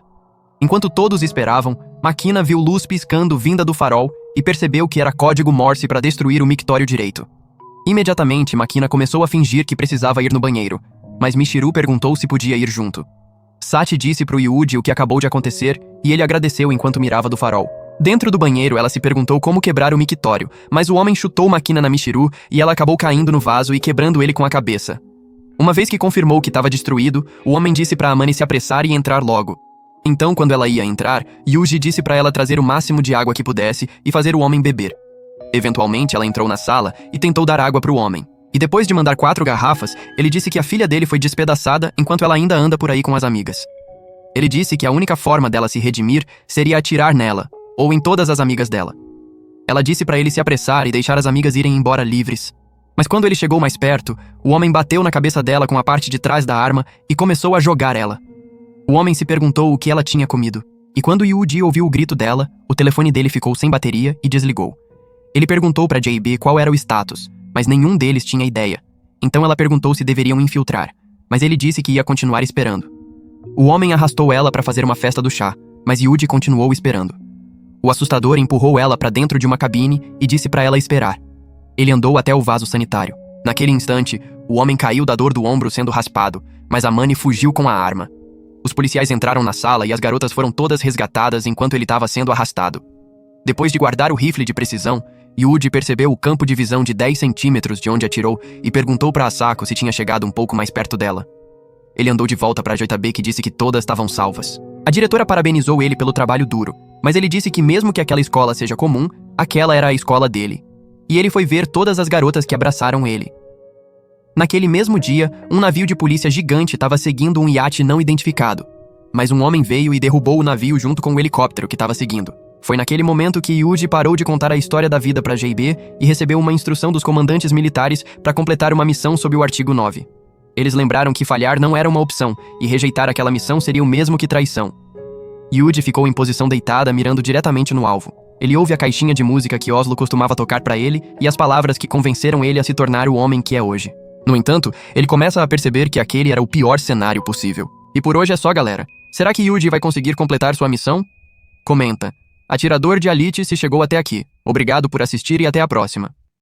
Enquanto todos esperavam, Makina viu luz piscando vinda do farol e percebeu que era código Morse para destruir o mictório direito. Imediatamente, Makina começou a fingir que precisava ir no banheiro, mas Michiru perguntou se podia ir junto. Sachi disse pro Yuji o que acabou de acontecer e ele agradeceu enquanto mirava do farol. Dentro do banheiro, ela se perguntou como quebrar o mictório, mas o homem chutou Makina na Michiru e ela acabou caindo no vaso e quebrando ele com a cabeça. Uma vez que confirmou que estava destruído, o homem disse pra Amani se apressar e entrar logo. Então, quando ela ia entrar, Yuji disse pra ela trazer o máximo de água que pudesse e fazer o homem beber. Eventualmente, ela entrou na sala e tentou dar água pro homem. E depois de mandar 4 garrafas, ele disse que a filha dele foi despedaçada enquanto ela ainda anda por aí com as amigas. Ele disse que a única forma dela se redimir seria atirar nela, ou em todas as amigas dela. Ela disse pra ele se apressar e deixar as amigas irem embora livres. Mas quando ele chegou mais perto, o homem bateu na cabeça dela com a parte de trás da arma e começou a jogar ela. O homem se perguntou o que ela tinha comido. E quando Yuji ouviu o grito dela, o telefone dele ficou sem bateria e desligou. Ele perguntou pra JB qual era o status, mas nenhum deles tinha ideia. Então ela perguntou se deveriam infiltrar, mas ele disse que ia continuar esperando. O homem arrastou ela para fazer uma festa do chá, mas Yuji continuou esperando. O assustador empurrou ela para dentro de uma cabine e disse para ela esperar. Ele andou até o vaso sanitário. Naquele instante, o homem caiu da dor do ombro sendo raspado, mas Amani fugiu com a arma. Os policiais entraram na sala e as garotas foram todas resgatadas enquanto ele estava sendo arrastado. Depois de guardar o rifle de precisão, Yuji percebeu o campo de visão de 10 centímetros de onde atirou e perguntou para Asako se tinha chegado um pouco mais perto dela. Ele andou de volta para a JB, que disse que todas estavam salvas. A diretora parabenizou ele pelo trabalho duro, mas ele disse que mesmo que aquela escola seja comum, aquela era a escola dele. E ele foi ver todas as garotas que abraçaram ele. Naquele mesmo dia, um navio de polícia gigante estava seguindo um iate não identificado. Mas um homem veio e derrubou o navio junto com o helicóptero que estava seguindo. Foi naquele momento que Yuji parou de contar a história da vida para JB e recebeu uma instrução dos comandantes militares para completar uma missão sob o artigo 9. Eles lembraram que falhar não era uma opção e rejeitar aquela missão seria o mesmo que traição. Yuji ficou em posição deitada, mirando diretamente no alvo. Ele ouve a caixinha de música que Oslo costumava tocar para ele e as palavras que convenceram ele a se tornar o homem que é hoje. No entanto, ele começa a perceber que aquele era o pior cenário possível. E por hoje é só, galera. Será que Yuji vai conseguir completar sua missão? Comenta. Atirador de Elite se chegou até aqui. Obrigado por assistir e até a próxima.